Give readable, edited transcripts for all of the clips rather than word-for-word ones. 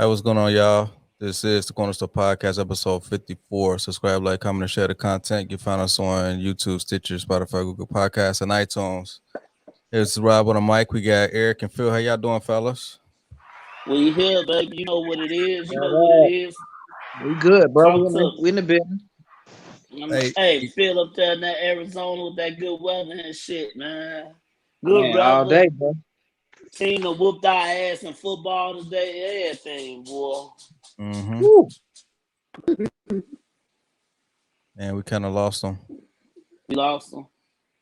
what's going on, y'all? This is the Cornerstone Podcast, episode 54. Subscribe, like, comment, and share the content. You can find us on YouTube, Stitcher, Spotify, Google Podcasts, and iTunes. It's Rob on the mic. We got Eric and Phil. How y'all doing, fellas? We here, baby. You know what it is. You know what it All is. right. We good, bro. Talk to We in the business. Hey, Hey, Phil up there in that Arizona with that good weather and shit, man. Good Man, all brother. day, bro. Team that whooped our ass in football today. Everything, boy. mm-hmm. Woo. And we kind of lost them. We lost them.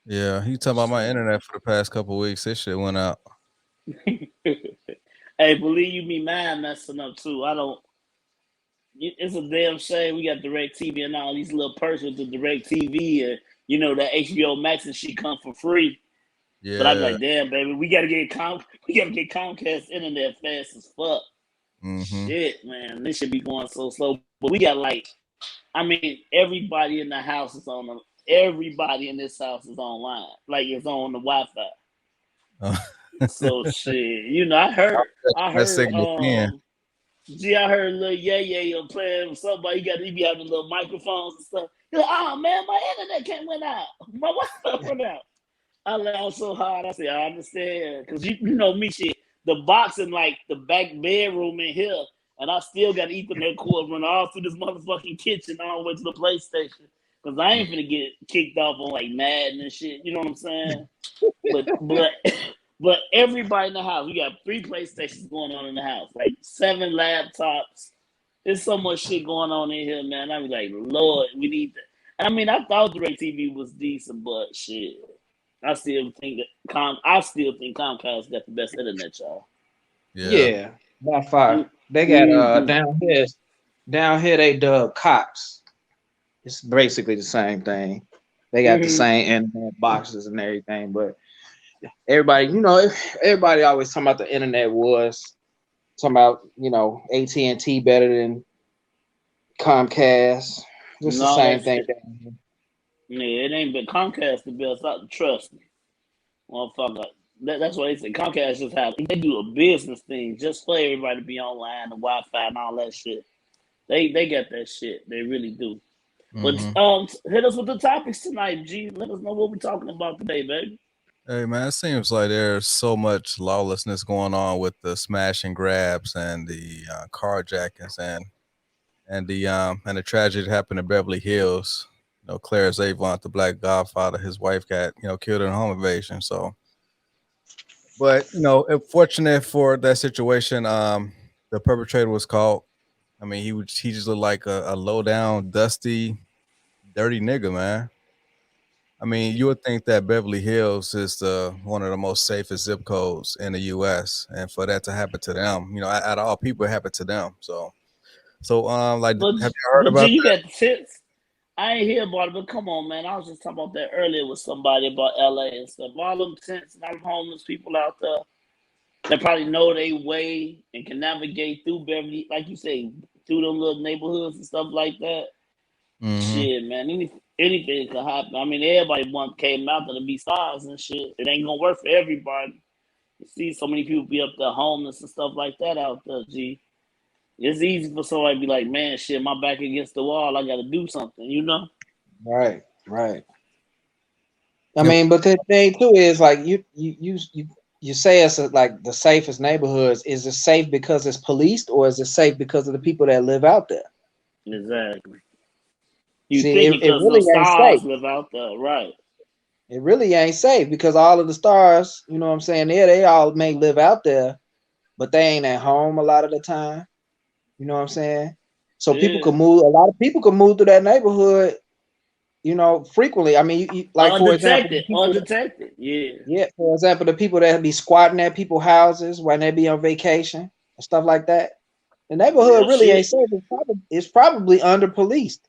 Yeah, he talking about my internet for the past couple of weeks. This shit went out. Hey, believe you me, mine messing up too. It's a damn shame we got Direct TV and all these little perks with the Direct TV and that HBO Max and shit come for free. Yeah. But I'm like, damn, baby, we gotta get Comcast internet fast as fuck. Mm-hmm. Shit, man, this should be going so slow. But we got everybody in the house is on everybody in this house is online. Like it's on the Wi-Fi. So shit, I heard I heard little Yay playing with somebody. He be having little microphones and stuff. He's like, oh man, my internet can't went out. My Wi-Fi went out. I laughed so hard. I said, I understand. Because you know me, shit. The box in like the back bedroom in here, and I still got Ethernet cord running all through this motherfucking kitchen all the way to the PlayStation. Because I ain't finna get kicked off on like Madden and shit. You know what I'm saying? But everybody in the house, we got 3 PlayStations going on in the house, like 7 laptops. There's so much shit going on in here, man. I was like, Lord, we need that. I mean, I thought DirecTV was decent, but shit. I still think Comcast got the best internet, y'all. Yeah, by far. They got down here they dub cops. It's basically the same thing. They got the same internet boxes and everything, but everybody always talking about the internet was talking about AT&T better than Comcast. Just the same thing. Yeah, it ain't been Comcast the best. Trust me, motherfucker. That's why they say Comcast they do a business thing just for everybody to be online, the Wi-Fi and all that shit. They got that shit. They really do. Mm-hmm. But hit us with the topics tonight, G. Let us know what we're talking about today, baby. Hey man, it seems like there's so much lawlessness going on with the smash and grabs and the carjackings and the tragedy that happened in Beverly Hills. Clarence Avant, the Black Godfather, his wife got killed in a home invasion. So, but fortunate for that situation, the perpetrator was caught. I mean, he just looked like a low down, dusty, dirty nigga, man. I mean, you would think that Beverly Hills is one of the most safest zip codes in the U.S. and for that to happen to them, out of all people, it happened to them. So have you heard about you that? got the tips? I ain't hear about it, but come on, man. I was just talking about that earlier with somebody about LA and stuff. All them tents and all them homeless people out there that probably know their way and can navigate through Beverly, like you say, through them little neighborhoods and stuff like that. Mm-hmm. Shit, man. Anything could happen. I mean, everybody came out there to be stars and shit. It ain't gonna work for everybody. You see so many people be up there homeless and stuff like that out there, G. It's easy for somebody to be like, man, shit, my back against the wall. I got to do something, Right. I mean, but the thing too is like you say it's like the safest neighborhoods. Is it safe because it's policed, or is it safe because of the people that live out there? Exactly. It really ain't safe. Live out there, right? It really ain't safe because all of the stars, you know what I'm saying? They all may live out there, but they ain't at home a lot of the time. You know what I'm saying? So people can move. A lot of people can move through that neighborhood, frequently. I mean, for example, undetected. Yeah. For example, the people that be squatting at people's houses when they be on vacation and stuff like that. The neighborhood really ain't safe. It's probably under policed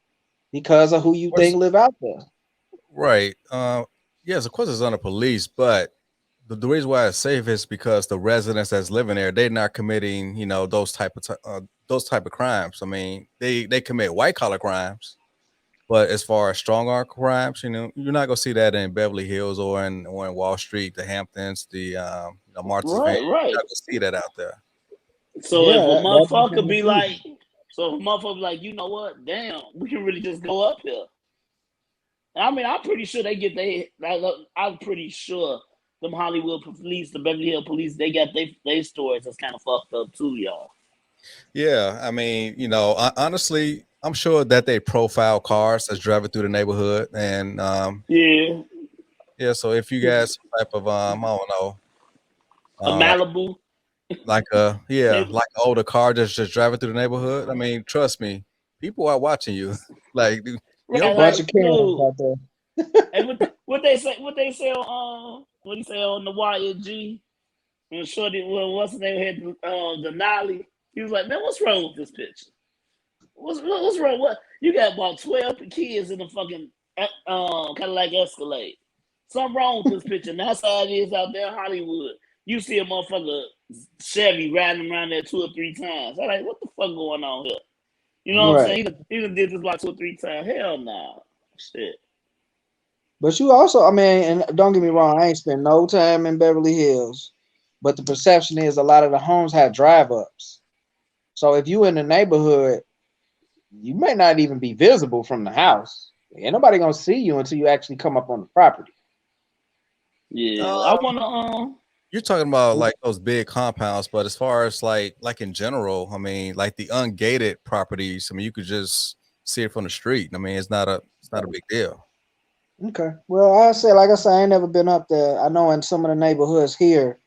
because of who you think live out there. Right. Yes, of course it's under police, but the reason why it's safe is because the residents that's living there, they're not committing, those type of crimes. I mean, they commit white collar crimes, but as far as strong arm crimes, you're not gonna see that in Beverly Hills or in Wall Street, the Hamptons, the Martha's Vineyard. You're not gonna see that out there. So if a Yeah, that's the motherfucker thing be too. like, so if a motherfucker be like, you know what? Damn, we can really just go up here. I mean, I'm pretty sure they get they. I'm pretty sure them Hollywood police, the Beverly Hills police, they got they stories that's kind of fucked up too, y'all. Yeah, I mean, honestly, I'm sure that they profile cars that's driving through the neighborhood, and Yeah, yeah. So if you got some type of I don't know, a like Malibu. They, like an older car that's just driving through the neighborhood. I mean, trust me, people are watching you. Like you right, okay? Bunch like of Karens dude. out there. And what they say? What they say on what do you say on the YG? When Shorty, well, what's the name? Had the Nolly. He was like, man, what's wrong with this picture? What's wrong? What you got about 12 kids in the fucking kind of like Escalade. Something wrong with this picture. And that's how it is out there in Hollywood. You see a motherfucker Chevy riding around there 2 or 3 times. I'm like, what the fuck going on here? You know what I'm Right. saying? He done did this about 2 or 3 times. Hell no. Shit. But you also, I mean, and don't get me wrong, I ain't spent no time in Beverly Hills, but the perception is a lot of the homes have drive ups. So if you in the neighborhood, you may not even be visible from the house. Ain't nobody gonna see you until you actually come up on the property. Yeah. I Um, wanna you're talking about like those big compounds, but as far as like in general, I mean, like the ungated properties, I mean, you could just see it from the street. I mean, it's not a big deal. Okay. Well, like I said, I ain't never been up there. I know in some of the neighborhoods here,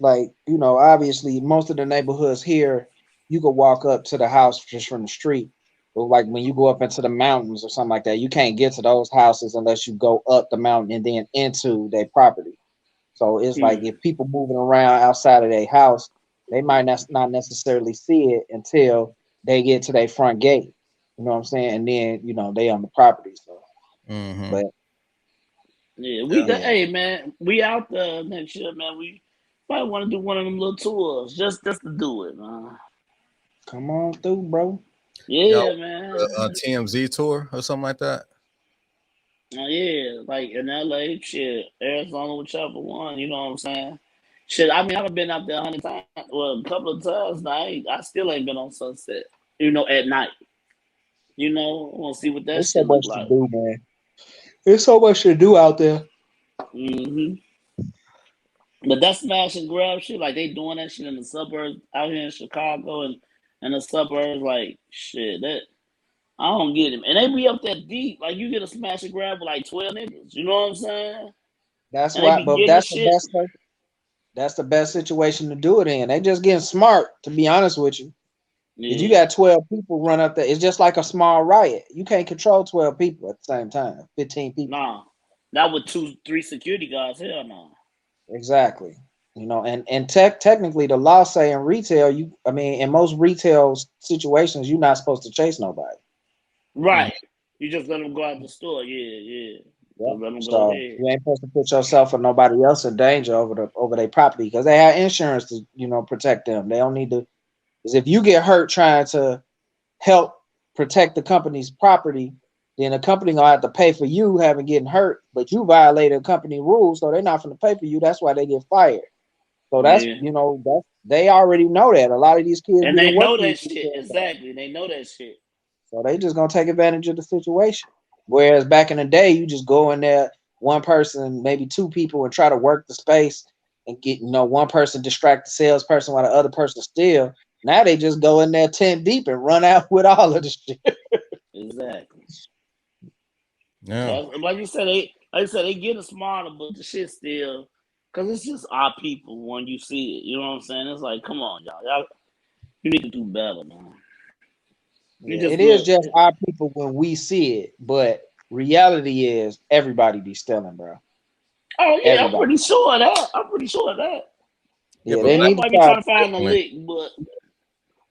like, obviously most of the neighborhoods here, you could walk up to the house just from the street. But like when you go up into the mountains or something like that, you can't get to those houses unless you go up the mountain and then into their property. So it's like if people moving around outside of their house, they might not necessarily see it until they get to their front gate. You know what I'm saying? And then, they on the property. So, Mm-hmm. but yeah, Yeah. yeah, hey man, we out there next year, man. We probably want to do one of them little tours just to do it, man. come on through, bro. Y'all Yeah, a man. TMZ tour or something like that. Yeah, like in LA, shit, Arizona, whichever one, you know what I'm saying? Shit, I mean, I've been out there 100 times, well, a couple of times now. I still ain't been on Sunset, at night. I want to see what that There's so shit look much to like. do, man. There's so much to do out there. hmm But that smash and grab shit, like they doing that shit in the suburbs out here in Chicago and the suburbs, like shit, that I don't get it. And they be up that deep. Like you get a smash and grab with like 12 niggas. You know what I'm saying? That's And they why, be but getting the shit. that's the best situation to do it in. They just getting smart, to be honest with you. If you Yeah. got 12 people run up there, it's just like a small riot. You can't control 12 people at the same time, 15 people. Nah. Not with 2, 3 security guards. Hell no. Exactly. And technically the law say in retail, in most retail situations, you're not supposed to chase nobody. Right. You just let them go out the store. Yeah. Yep. Just let them go So ahead. you ain't supposed to put yourself or nobody else in danger over their property because they have insurance to, protect them. They don't need to, because if you get hurt trying to help protect the company's property, then the company gonna have to pay for you having getting hurt, but you violated company rules, so they're not gonna pay for you. That's why they get fired. So Yeah. that's they already know that. A lot of these kids And be they in work know for that these shit. retail jobs. Exactly. They know that shit. So they just gonna take advantage of the situation. Whereas back in the day, you just go in there, one person, maybe two people, and try to work the space and get, one person distract the salesperson while the other person steal. Now they just go in there 10 deep and run out with all of the shit. Exactly. Yeah. So like you said, they getting smarter, but the shit still, cause it's just our people when you see it. You know what I'm saying? It's like, come on, y'all, you need to do better, man. You Yeah, just it is look. just our people when we see it, but reality is everybody be stealing, bro. Oh yeah, I'm Everybody. pretty sure of that. I'm pretty sure of that. Yeah, Yeah, but they Yeah, black they need to might be start. trying to find a definitely. lick,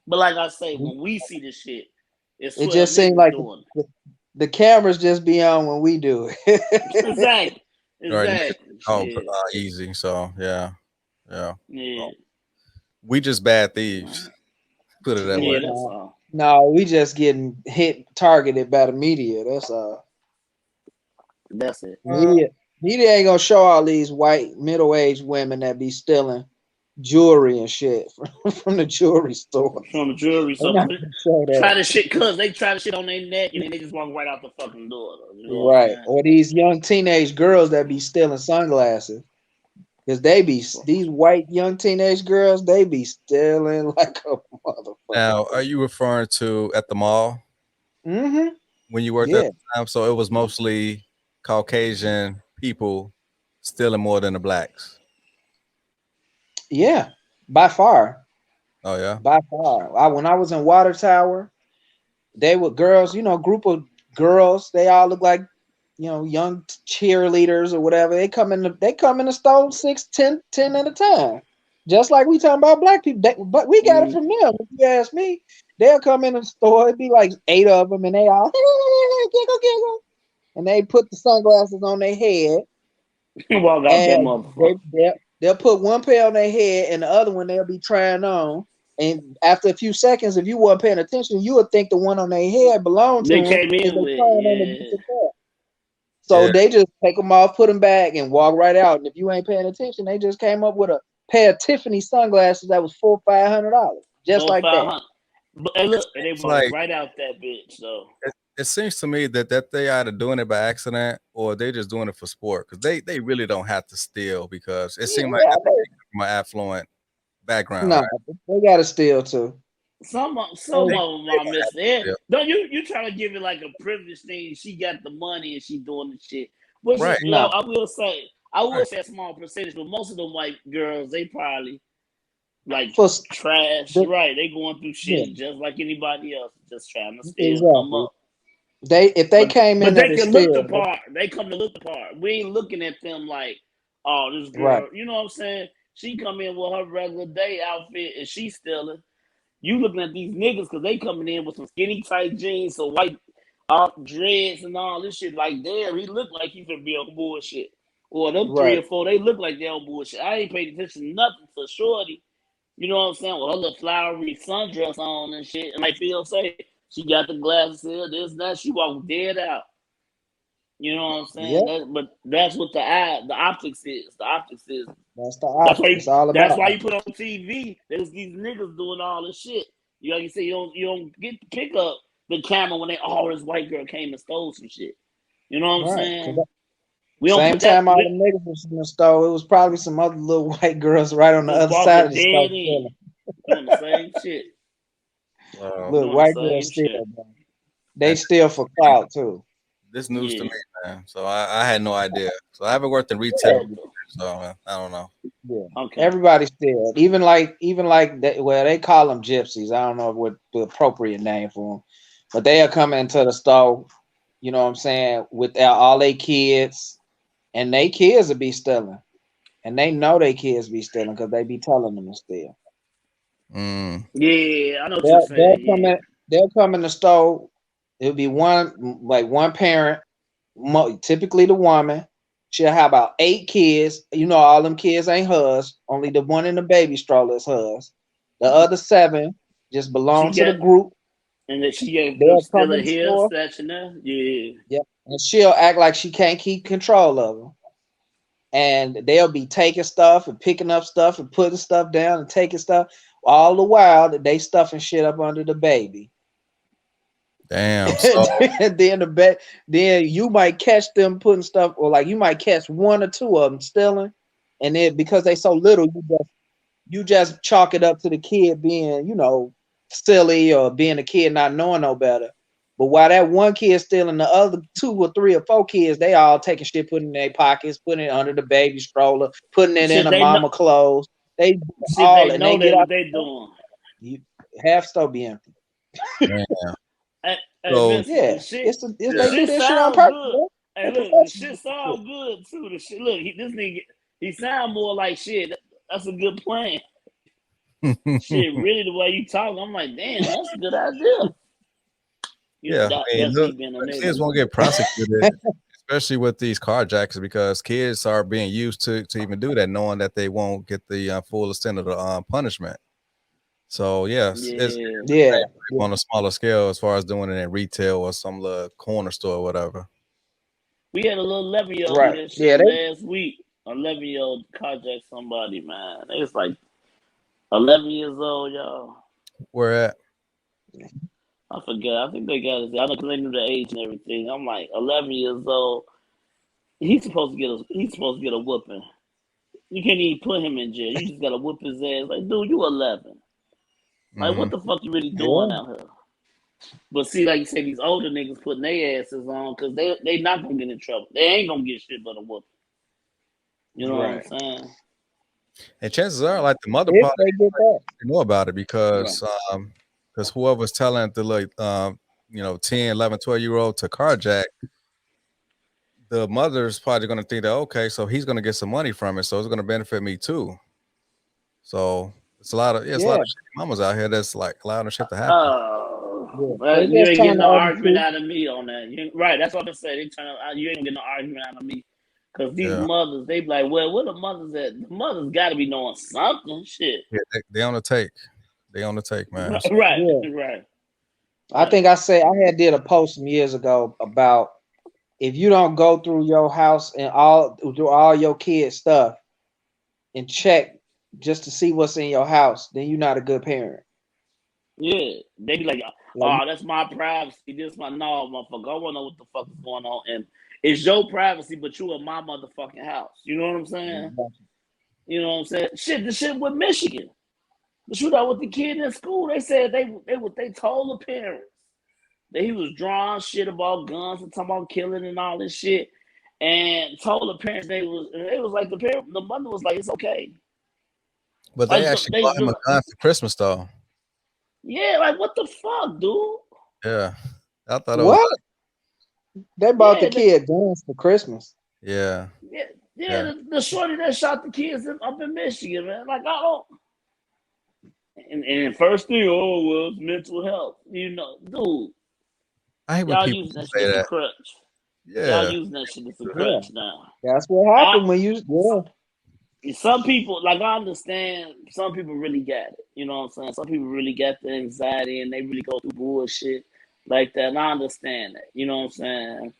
but like I say, when we see the shit, it's It 12 just seems niggas like doing the cameras just be on when we do it. it. Exactly. All right, niggas Exactly. talk Shit. easy. So yeah, yeah. Yeah. Well, we just bad thieves. Put it that way. Yeah, that's no, all. no, we just getting hit targeted by the media. That's That's it. media. Media ain't gonna show all these white middle aged women that be stealing jewelry and shit from the jewelry store. From the jewelry They're store. not gonna show Try that. to shit, cause they try to shit on their neck and then they just walk right out the fucking door. You know what I'm Right. saying? Or these young teenage girls that be stealing sunglasses. Because they be, these white young teenage girls, they be stealing like a motherfucker. Now, are you referring to at the mall Mm-hmm. when you worked at Yeah. the time? So it was mostly Caucasian people stealing more than the blacks. Yeah. By far. Oh yeah. By far. When I was in Water Tower, they were girls, group of girls. They all look like, young cheerleaders or whatever. They come in the store 6, 10 at a time. Just like we talking about black people. But we got it from them. If you ask me, they'll come in the store. It'd be like 8 of them, and they all giggle. And they put the sunglasses on their head. Walk out that motherfucker. They'll put one pair on their head, and the other one they'll be trying on. And after a few seconds, if you weren't paying attention, you would think the one on their head belonged to They them. came in with, So Yeah. they just take them off, put them back, and walk right out. And if you ain't paying attention, they just came up with a pair of Tiffany sunglasses that was $400-$500, just like that. But and look, and they It's walk like right out that bitch. So it seems to me that they either doing it by accident or they just doing it for sport because they really don't have to steal because it seems like Yeah, from an affluent background, no, right? they got to steal too. some of They, them they are don't have missed. to Yeah, steal. don't you trying to give it like a privilege thing? She got the money and she doing the shit. Which Right, is, No, I will say right. a small percentage, but most of them white girls they probably like for trash. the, Right, they going through yeah, shit just like anybody else, just trying to still come exactly. up. If they came But in there they to can look the steal, part. They come to look the part. We ain't looking at them like, oh, this right, girl. You know what I'm saying? She come in with her regular day outfit and she stealing. You looking at these niggas because they coming in with some skinny tight jeans, some white dreads and all this shit. Like, damn, he look like he finna be on bullshit. Or them 3 right, or 4, they look like they on bullshit. I ain't paid attention to nothing to Shorty. You know what I'm saying? With her little flowery sundress on and shit. And like Phil say, she got the glasses here, this, that. She walked dead out. You know what I'm saying? yep. But that's what the optics is. The optics is. That's the optics. It's all That's about why you optics. put on TV. There's these niggas doing all this shit. Like you say, you don't get to pick up the camera when this white girl came and stole some shit. You know what I'm Right. saying? We don't Same put that. time all the niggas was in the store, it was probably some other little white girls right on the Just other side of walking the store dead in, stealing. doing the same shit. Look, Doing the white same girls steal, shit. bro. They And steal for clout too. this news to Yeah. me, man. So I had no idea. So I haven't worked in retail, Yeah, so I don't know. yeah. Okay. Everybody steal. Even like that, well, they call them gypsies. I don't know what the appropriate name for them, but they'll come into the store. You know what I'm saying? With all their kids, and they kids will be stealing, and they know they kids be stealing because they be telling them to steal. Mm. Yeah, I know what you're saying. Yeah. They'll come in the store. It'll be one parent, typically the woman. She'll have about 8 kids. You know, all them kids ain't hers. Only the one in the baby stroller is hers. The other 7 just belong She to the got, group. and then she gave them They'll come still a in the hair store. snatching there. Yeah. Yep. And she'll act like she can't keep control of them. And they'll be taking stuff and picking up stuff and putting stuff down and taking stuff. All the while that they stuffing shit up under the baby. Damn. So And then you might catch them putting stuff, or like you might catch 1 or 2 of them stealing, and then because they so little, you just chalk it up to the kid being, silly or being a kid not knowing no better. But while that one kid stealing, the other 2 or 3 or 4 kids, they all taking shit, putting in their pockets, putting it under the baby stroller, putting it in Shit, the they know. mama clothes. They do Shit, all, they and know they get that out. what they doing. Half store be empty. damn. Hey, So listen, Yeah, the they do shit this shit on sound purpose. good. Bro. Hey, They look, the professional. shit sound good too. The shit, look, this nigga, he sound more like shit. That's a good plan. Shit, really, the way you talk, I'm like, damn, that's a good idea. yeah, I mean, That's me look, being a kids nigga. won't get prosecuted, especially with these carjackers, because kids are being used to even do that, knowing that they won't get the full extent of the punishment. So yes, it's Yeah, the same Yeah. on a smaller scale as far as doing it in retail or some little corner store or whatever. we had a little 11-year-old do Right. that Yeah. shit last week. 11-year-old carjacked somebody, man. It's like 11 years old, y'all. Where at? I forget. I think they got it. I know because they knew the age and everything. I'm like 11 years old. He's supposed to get a. He's supposed to get a whooping. You can't even put him in jail. You just gotta whoop his ass. Like, dude, you 11. Like, Mm-hmm. what the fuck you really doing out here? But see, like you say, these older niggas putting their asses on because they not gonna get in trouble. They ain't gonna get shit but a whooping. You know what I'm saying? And chances are, like the mother If probably they get that. know about it because whoever's telling the like 10, 11, 12-year-old to carjack, the mother's probably going to think that, okay, so he's going to get some money from it, so it's going to benefit me too. So it's a lot of shitty mamas out here that's like allowing the shit to happen. You ain't getting no argument out of me on that. Right, that's what I said. You ain't getting no argument out of me. Because these mothers, they be like, well, where the mothers at? The mothers got to be knowing something. Shit. Yeah, they on the take. They on the take, man. Right. I think I did a post some years ago about if you don't go through your house and through all your kids' stuff and check just to see what's in your house, then you're not a good parent. Yeah, they be like, oh, that's my privacy. This my motherfucker. I want to know what the fuck is going on, and it's your privacy, but you in my motherfucking house. You know what I'm saying? You know what I'm saying? Shit, the shit with Michigan, the shootout with the kid in school. They said they told the parents that he was drawing shit about guns and talking about killing and all this shit, and told the parents they was like the mother was like, it's okay. But they actually bought him a gun for Christmas though. Yeah, like what the fuck, dude? Yeah, I thought it was. They bought the kid guns for Christmas. Yeah. The shorty that shot the kids up in Michigan, man. Like I don't. And first thing, it's mental health. You know, dude. I hate when people using that say shit as that. a crutch. Yeah. Y'all using that shit as a crutch now. That's what happened when you. Some people, like I understand, some people really got it. You know what I'm saying? Some people really got the anxiety and they really go through bullshit like that. And I understand that. You know what I'm saying?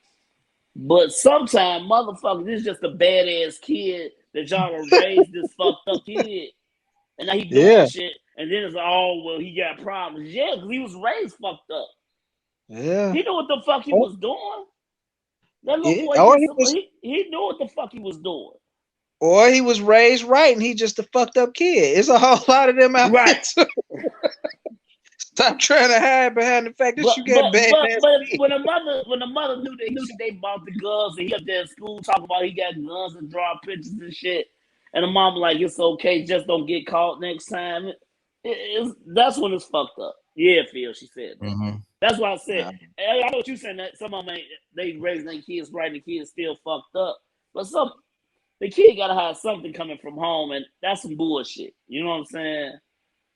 But sometimes, motherfucker, this is just a badass kid that y'all raised this fucked up kid. And now he doing shit. And then it's he got problems. Yeah, because he was raised fucked up. Yeah. He knew what the fuck he was doing. That little boy, he knew what the fuck he was doing. Or he was raised right and he just a fucked up kid. It's a whole lot of them out there. Stop trying to hide behind the fact that you get bad. But when the mother knew that they bought the guns and he up there at school talking about he got guns and draw pictures and shit, and the mom like, it's okay, just don't get caught next time. That's when it's fucked up. Yeah, Phil, she said that. Mm-hmm. That's why I said. I know what you saying, that some of them they raising their kids right, and the kids still fucked up. But the kid gotta have something coming from home, and that's some bullshit. You know what I'm saying?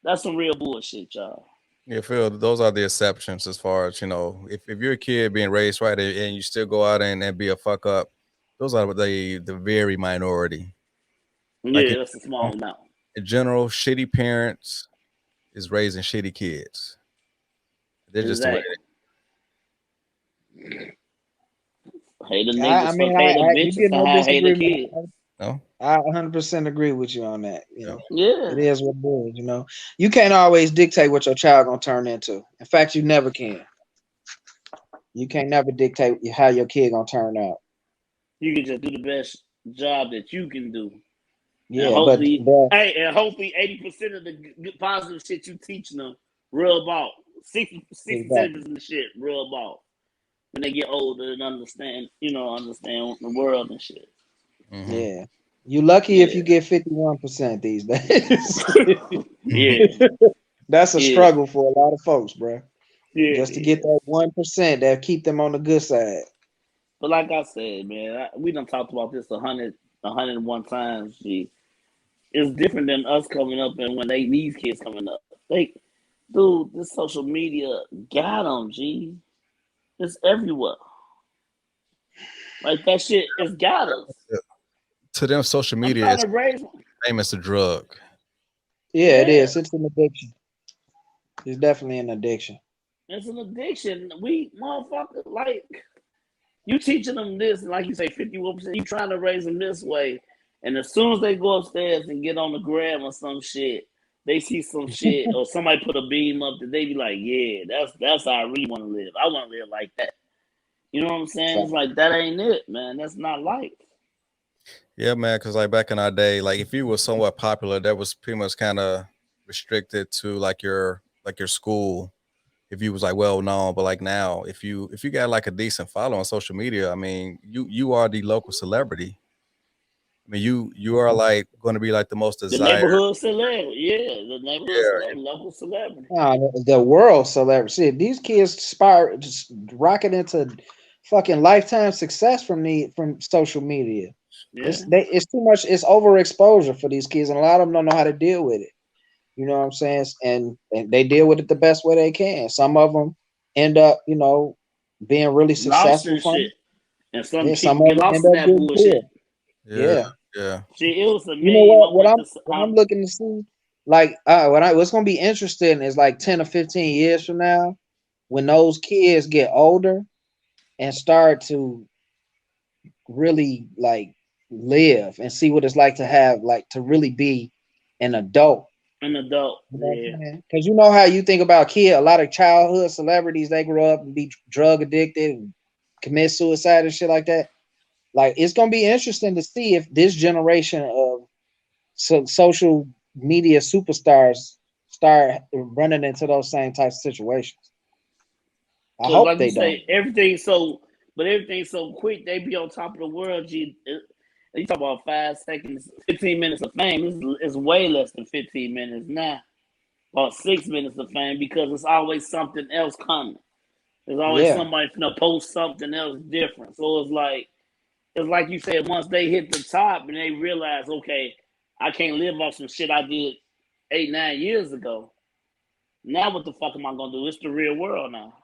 That's some real bullshit, y'all. Yeah, Phil, those are the exceptions as far as, if you're a kid being raised right and you still go out and be a fuck up, those are the very minority. Yeah, that's a small amount. In general, shitty parents is raising shitty kids. They're just the way hate the niggas, hate the bitches, hate the kids. No? I 100% agree with you on that. Yeah, it is what it is. You can't always dictate what your child gonna turn into. In fact, you never can. You can't never dictate how your kid gonna turn out. You can just do the best job that you can do. Yeah, and hopefully 80% of the positive shit you teaching them real about. 60% of the shit real about when they get older and understand the world and shit. Mm-hmm. Yeah. You lucky if you get 51% these days. Yeah. That's a struggle for a lot of folks, bro. Yeah. Just to get that 1% that keep them on the good side. But like I said, man, we done talked about this 101 times, G. It's different than us coming up and when these kids coming up. Dude, this social media got them, G. It's everywhere. Like that shit, it's got us. To them, social media is famous a drug. Yeah, it is. It's an addiction. It's definitely an addiction. It's an addiction. We motherfucker, like, you teaching them this, and like you say, 51%, you trying to raise them this way, and as soon as they go upstairs and get on the gram or some shit, they see some shit or somebody put a beam up that they be like, yeah, that's how I really want to live. I want to live like that. You know what I'm saying? It's like that ain't it, man. That's not life. Yeah, man. Because like back in our day, like if you were somewhat popular, that was pretty much kind of restricted to like your school. If you was like well known, but like now, if you got like a decent follow on social media, I mean, you are the local celebrity. I mean, you are like going to be like the most The desired. neighborhood celebrity, yeah, the neighborhood Yeah, celebrity, local celebrity. The world celebrity. See, these kids aspire just rocket into fucking lifetime success from social media. Yeah, It's too much. It's overexposure for these kids, and a lot of them don't know how to deal with it. You know what I'm saying? And they deal with it the best way they can. Some of them end up, being really lost successful and from shit, it. and some Yeah, some people of get them lost end in up that getting bullshit. killed. yeah, Yeah. yeah. Shit, it was a You know meme. I what went to I'm looking to see, like what's gonna be interesting is like 10 or 15 years from now, when those kids get older and start to really like live and see what it's like to have like to really be an adult. an adult. You know what Yeah, I'm saying? Because you know how you think about kids, a lot of childhood celebrities, they grow up and be drug addicted and commit suicide and shit like that. Like it's gonna be interesting to see if this generation of social media superstars start running into those same types of situations. I because hope like you they don't. say, everything's so quick. They be on top of the world. You talk about 5 seconds, 15 minutes of fame. It's way less than 15 minutes now, or 6 minutes of fame because it's always something else coming. There's always Yeah. somebody finna post something else different. So it's like you said, once they hit the top and they realize, okay, I can't live off some shit I did 8, 9 years ago. Now what the fuck am I gonna do? It's the real world now.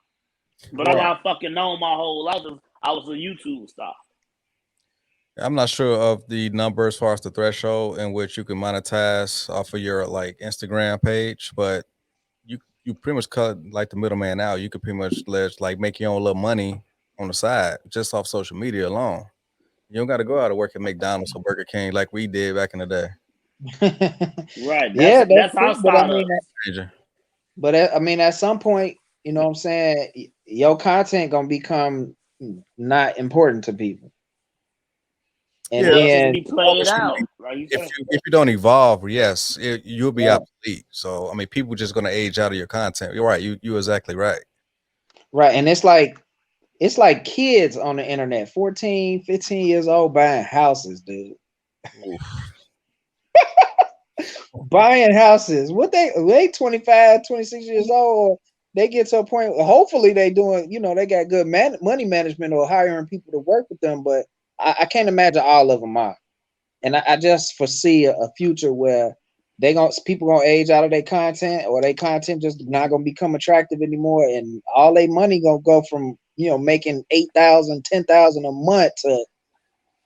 But all Right. I fucking known my whole life is I was a YouTube star. I'm not sure of the number as far as the threshold in which you can monetize off of your like Instagram page, but you pretty much cut like the middleman out. You could pretty much like make your own little money on the side just off social media alone. You don't got to go out and work at McDonald's or Burger King like we did back in the day. Right. Yeah, that's That's our true. But I mean, startups. Major. I mean, at some point, you know what I'm saying, your content gonna become not important to people, and Yeah, It'll just then be played out, obviously, like you if said. you don't evolve, yes, you'll be right, obsolete. So I mean, people just gonna age out of your content. You're right. You exactly right. right, and it's like kids on the internet, 14, 15 years old, buying houses, dude. Oof. Buying houses. What they 25, 26 years old, they get to a point, hopefully they doing, they got good money management or hiring people to work with them, but I can't imagine all of them are. And I just foresee a future where people gonna age out of their content, or their content just not gonna become attractive anymore, and all their money gonna go from making 8,000, 10,000 a month to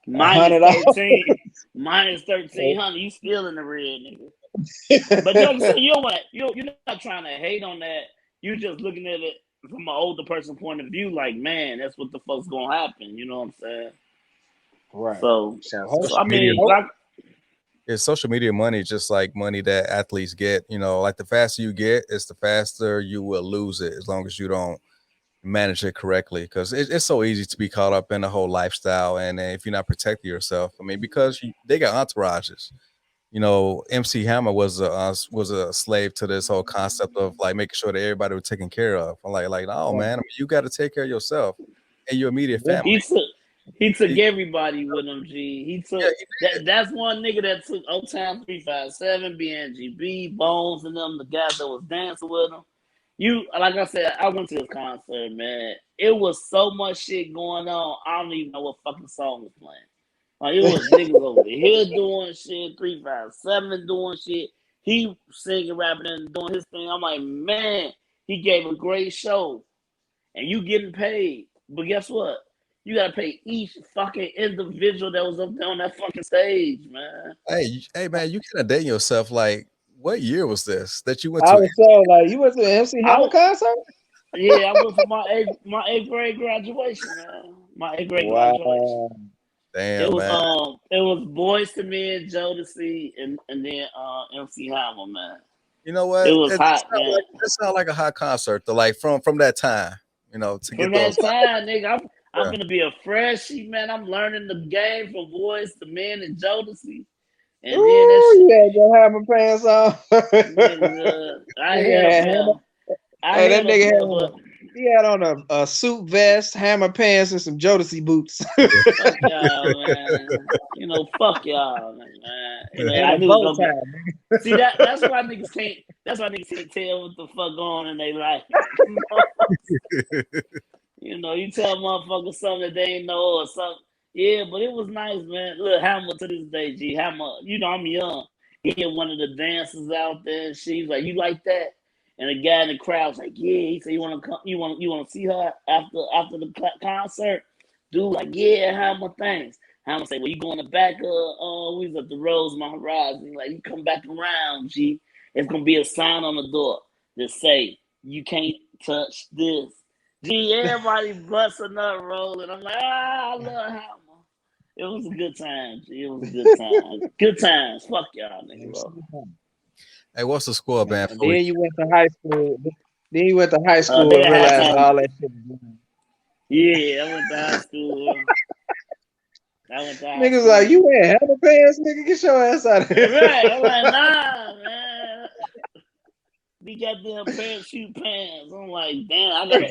Minus $100. 13, minus 1,300. You still in the red, nigga. But like I said, you don't want you're not trying to hate on that. You're just looking at it from an older person point of view. Like, man, that's what the fuck's gonna happen. You know what I'm saying? Right. So, So so Social I media, mean, like, social media money just like money that athletes get. You know, like the faster you get, it's the faster you will lose it as long as you don't manage it correctly. Because it's so easy to be caught up in the whole lifestyle, and if you're not protecting yourself, I mean, because they got entourages. You know, MC Hammer was a slave to this whole concept of like making sure that everybody was taken care of. I'm like, no, right. man. I mean, you got to take care of yourself and your immediate Yeah. family. he took He- everybody with him. G. He yeah, took that. That's one nigga that took Old Town 357, BNGB, Bones, and them. The guys that was dancing with him. You like I said, I went to this concert, man. It was so much shit going on. I don't even know what fucking song was playing. Like it was niggas over here doing shit, 357 doing shit. He singing, rapping, and doing his thing. I'm like, man, he gave a great show, and you getting paid. But guess what? You gotta pay each fucking individual that was up there on that fucking stage, man. hey, man, you kind of dating yourself. Like, what year was this that you went I to? was so like, you went to the MC Hammer I concert? Yeah, I went for my eighth grade graduation, man. My eighth grade graduation. Wow. Damn, man. It was Boys to Men, Jodeci, and then MC Hammer, man. You know what? It was hot, man. It sound like a hot concert. To like from that time. You know, to From get those. that time, nigga, I'm Yeah. gonna be a freshie, man. I'm learning the game from Boys to Men and Jodeci. And then that Ooh, shit, yeah, your hammer pants on. nigga, I Nigga had a had pair. hammer. I Hey, that had a nigga pair, but had on a suit vest, hammer pants, and some Jodeci boots. fuck y'all, man. You know, fuck y'all, man. You know, And I a knew it was bow gonna get. tie. See that's why niggas can't. That's why niggas can't tell what the fuck going on in their life. You know, you tell motherfuckers something that they ain't know or something. Yeah, but it was nice, man. Look, Hammer to this day, G. Hammer, you know, I'm young. He had one of the dancers out there, and she's like, "You like that?" And the guy in the crowd was like, "Yeah." He said, "You want to come? You want to see her after the concert?" Dude, like, "Yeah, Hammer, thanks." Hammer say, "Well, you go in the back of we was at the Rosemont Horizon. He like, you come back around, G. It's gonna be a sign on the door that say you can't touch this." Gee, everybody busting up, rolling. I'm like, I love Hammer. It was a good time. G. It was a good time. Good times. Fuck y'all, nigga, bro. Hey, what's the score band And for then you? you went to high school. Then you went to high school They and had realized halftime. all that shit was wrong. Yeah, I went to high school. Niggas like, you wear hammer pants, nigga? Get your ass out of here. Right. I'm like, nah, man. We got them parachute pants. I'm like, damn, I got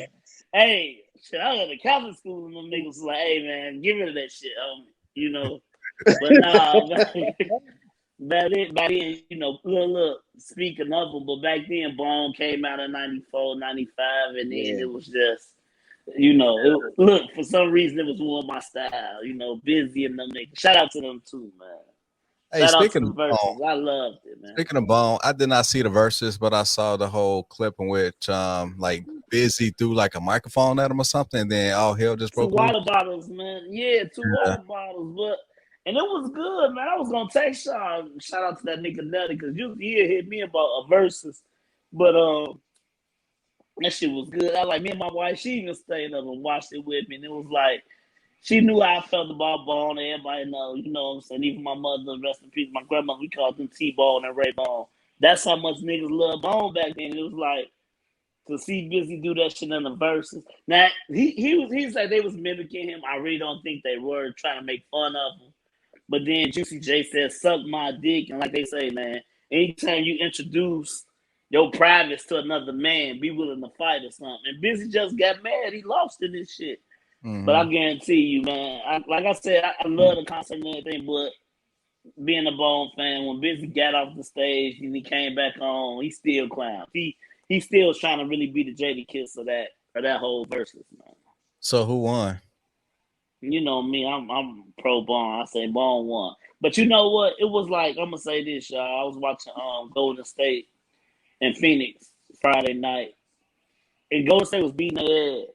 hey, shit, I got a Catholic school and them niggas was like, hey, man, get rid of that shit. You know. But nah, back then, you know, look, speaking of them, but back then, Bone came out in 94, 95, and then it was just, you know, look, for some reason, it was more my style, you know, Busy and them niggas. Shout out to them, too, man. Hey, Shout out to speaking the of Bone, Verzuz. I loved it, man. speaking of Bone, I did not see the verses, but I saw the whole clip in which like Busy threw like a microphone at him or something, and then all hell just Two broke loose. water bottles, man. Yeah, two water bottles, but and it was good, man. I was gonna text y'all. Shout out to that nigga Nutty, because you hit me about a Verzuz, but that shit was good. I like me and my wife. She even stayed up and watched it with me, and it was like she knew how I felt about Bone. Everybody know, you know what I'm saying. Even my mother, rest in peace, my grandmother, we called them T-Bone and Ray Bone. That's how much niggas love Bone back then. It was like to see Busy do that shit in the verses. Now he said they was mimicking him. I really don't think they were trying to make fun of him. But then Juicy J said, "Suck my dick," and like they say, man, anytime you introduce your privates to another man, be willing to fight or something. And Busy just got mad. He lost in this shit. Mm-hmm. But I guarantee you, man. Like I said, I love the concert and everything, but being a Bone fan, when Busy got off the stage and he came back on, he still clowned. He still was trying to really be the Jada Kiss of that whole Verzuz, man. So who won? You know me, I'm pro Bone. I say Bone won. But you know what? It was like, I'm gonna say this, y'all. I was watching Golden State and Phoenix Friday night, and Golden State was beating their ass,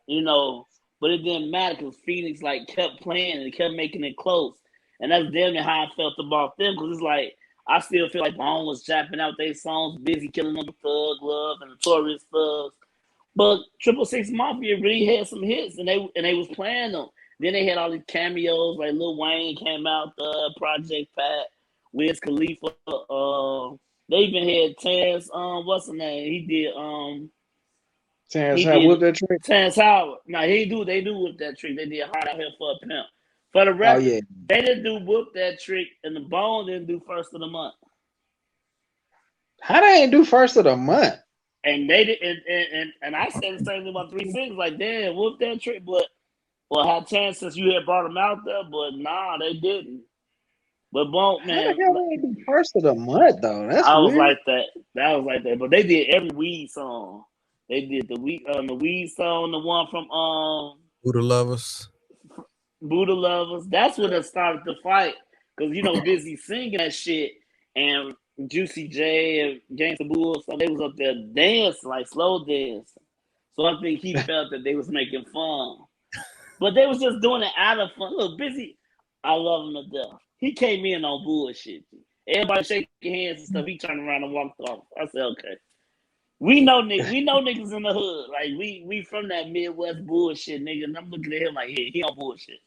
you know. But it didn't matter because Phoenix like kept playing and kept making it close, and that's damn near how I felt about them. Because it's like I still feel like Bone was japping out their songs, Busy killing them with Thug Love and Notorious Thugs. But 666 Mafia really had some hits, and they was playing them. Then they had all these cameos, like Lil Wayne came out, Project Pat, Wiz Khalifa. They even had Terrence. What's the name? He did. Terrence Howard whooped that trick. Terrence Howard. No, they do whip that trick. They did Hard Out Here for a Pimp. For the record, they didn't do whip that trick, and the Bone didn't do First of the Month. How they ain't do First of the Month? And they did, and I said the same thing about 3 6. Like, damn, whoop that trick, but well, had chances you had brought them out there, but nah, they didn't. But Bone, man, how the hell they ain't do First of the Month though? That's I was weird. like that. That was like that. But they did every Weed song. They did the Weed song, the one from Buddha Lovers. Buddha Lovers. That's when it started to fight, because you know Busy singing that shit, and Juicy J and Gangsta Bull, so they was up there dancing, like slow dancing. So I think he felt that they was making fun. But they was just doing it out of fun. Look, Busy, I love him to death. He came in on bullshit. Everybody shaking hands and stuff. He turned around and walked off. I said, okay. We know niggas in the hood. Like we from that Midwest bullshit, nigga. And I'm looking at him like, yeah, he on bullshit.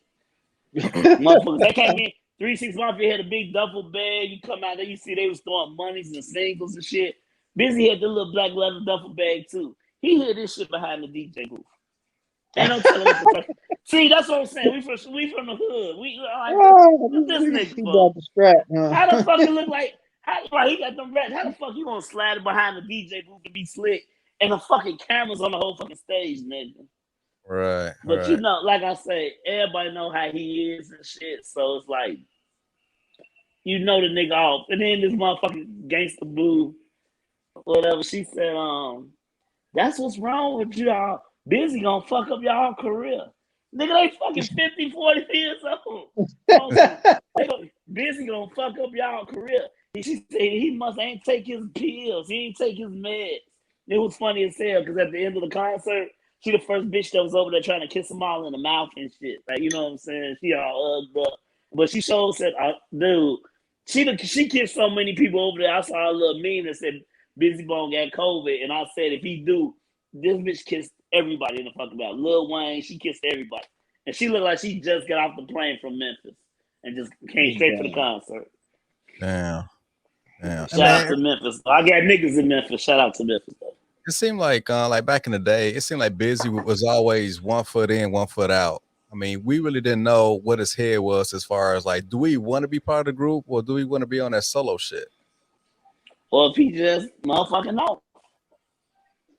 Motherfuckers, 3 6 Mafia had a big duffel bag. You come out there, you see they was throwing monies and singles and shit. Busy had the little black leather duffel bag too. He hid this shit behind the DJ booth. Ain't no telling what the fuck. See, that's what I'm saying. We from the hood. We like what this nigga for? How the fuck it look like? How he got them rats? How the fuck you gonna slide it behind the DJ booth to be slick and the fucking cameras on the whole fucking stage, nigga? Right. But right. you know, like I say, everybody know how he is and shit. So it's like, you know the nigga off. And then this motherfucking gangster boo, whatever, she said, that's what's wrong with y'all. Busy gonna fuck up y'all career. Nigga, they fucking 50, 40 years old. Busy gonna fuck up y'all career. She said he must ain't take his pills. He ain't take his meds. It was funny as hell because at the end of the concert, she the first bitch that was over there trying to kiss them all in the mouth and shit. Like, you know what I'm saying? She all hugged up. But she showed said, dude, she kissed so many people over there. I saw a little meme that said Busy Bone got COVID. And I said, if he do, this bitch kissed everybody in the fucking mouth. Lil Wayne, she kissed everybody. And she looked like she just got off the plane from Memphis and just came straight for the concert. Damn. Shout out to Memphis. I got niggas in Memphis. Shout out to Memphis, though. It seemed like back in the day, it seemed like Busy was always 1 foot in, 1 foot out. I mean, we really didn't know what his head was as far as like, do we want to be part of the group or do we want to be on that solo shit? Or if he just motherfucking know.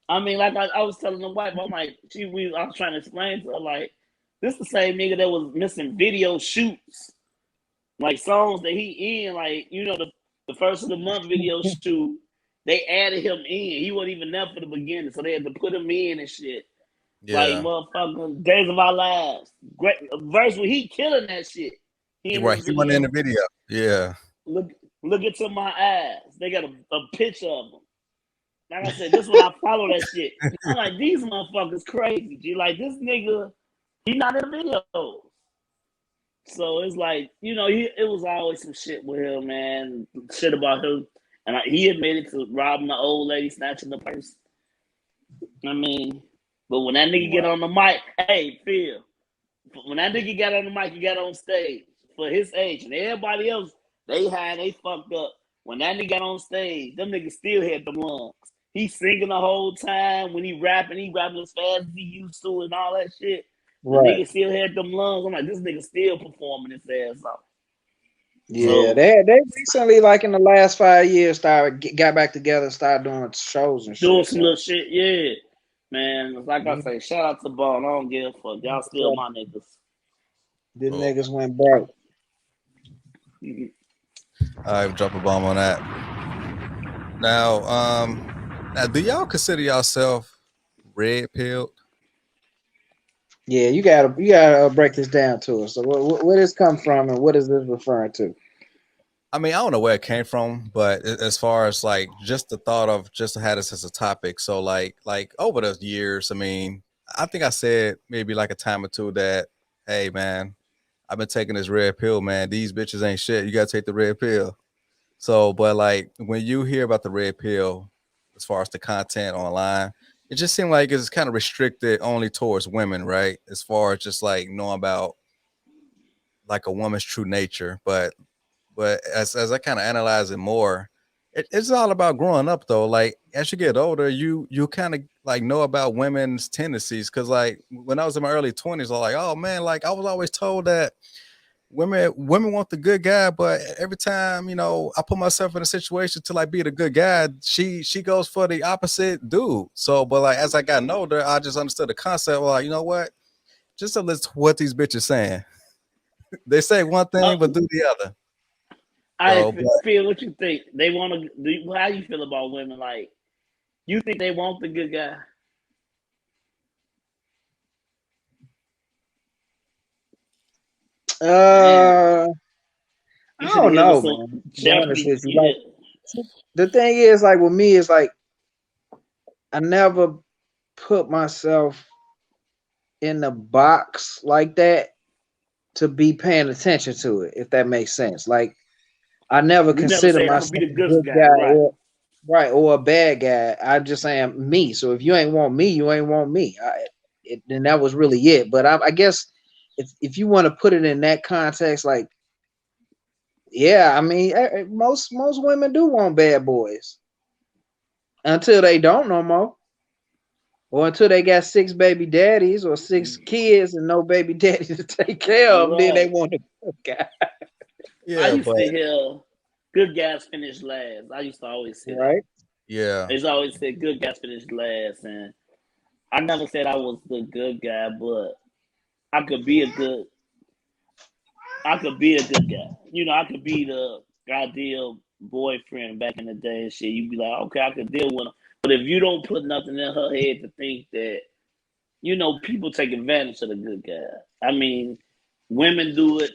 I mean, like I was telling the wife, I'm like, I was trying to explain to her, like, this the same nigga that was missing video shoots, like songs that he in, like, you know, the first of the month video shoot. They added him in. He wasn't even there for the beginning, so they had to put him in and shit. Yeah. Like motherfucking Days of Our Lives. Great verse when he killing that shit. He went in the video. Yeah. Look into my eyes. They got a picture of him. Like I said, this one I follow that shit. I'm like, these motherfuckers crazy. G. Like this nigga, he not in the video. So it's like, you know, it was always some shit with him, man. Shit about him. And he admitted to robbing the old lady, snatching the purse. I mean, but when that nigga get on the mic, hey, Phil, when that nigga got on the mic, he got on stage for his age. And everybody else, they high, they fucked up. When that nigga got on stage, them niggas still had them lungs. He singing the whole time. When he rapping as fast as he used to and all that shit. Right. The nigga still had them lungs. I'm like, this nigga still performing his ass off. Yeah, so, they recently, like in the last 5 years, got back together and started doing shows and shit. Doing some little shit, yeah. Man, like I say, shout out to Bone. I don't give a fuck. Y'all still my niggas. The niggas went broke. I drop a bomb on that. Now, do y'all consider yourself red pilled? Yeah, you gotta break this down to us. So where does come from and what is this referring to? I mean, I don't know where it came from, but as far as like just the thought of just to have this as a topic. So like over the years, I mean, I think I said maybe like a time or two that, hey man, I've been taking this red pill, man. These bitches ain't shit. You gotta take the red pill. So, but like when you hear about the red pill, as far as the content online, it just seemed like it's kind of restricted only towards women, right? As far as just like knowing about like a woman's true nature. But as I kind of analyze it more, it's all about growing up though. Like as you get older, you kind of like know about women's tendencies. Cause like when I was in my early 20s, I was like, oh man, like I was always told that women want the good guy, but every time, you know, I put myself in a situation to like be the good guy, she goes for the opposite dude. So, but like as I got older, I just understood the concept. Well, like, you know what? Just to listen to what these bitches saying. They say one thing, but do the other. I feel what you think. They want to. How you feel about women? Like, you think they want the good guy? I don't know, man. To be honest with you, like, the thing is, like with me, is like I never put myself in the box like that to be paying attention to it, if that makes sense. Like I never consider myself a good guy, or a bad guy. I just am me. So if you ain't want me, you ain't want me. And that was really it. But I guess if you want to put it in that context, like Yeah, I mean, most women do want bad boys until they don't no more, or until they got 6 baby daddies or 6 kids and no baby daddy to take care of them. Then they Right. want a good guy, I Yeah, used but to hear good guys finish last. I used to always say that. right? yeah, They always said good guys finish last, and I never said I was the good guy, but I could be a good I could be a good guy. You know, I could be the ideal boyfriend back in the day and shit. You'd be like, okay, I could deal with him. But if you don't put nothing in her head to think that, you know, people take advantage of the good guy. I mean, women do it.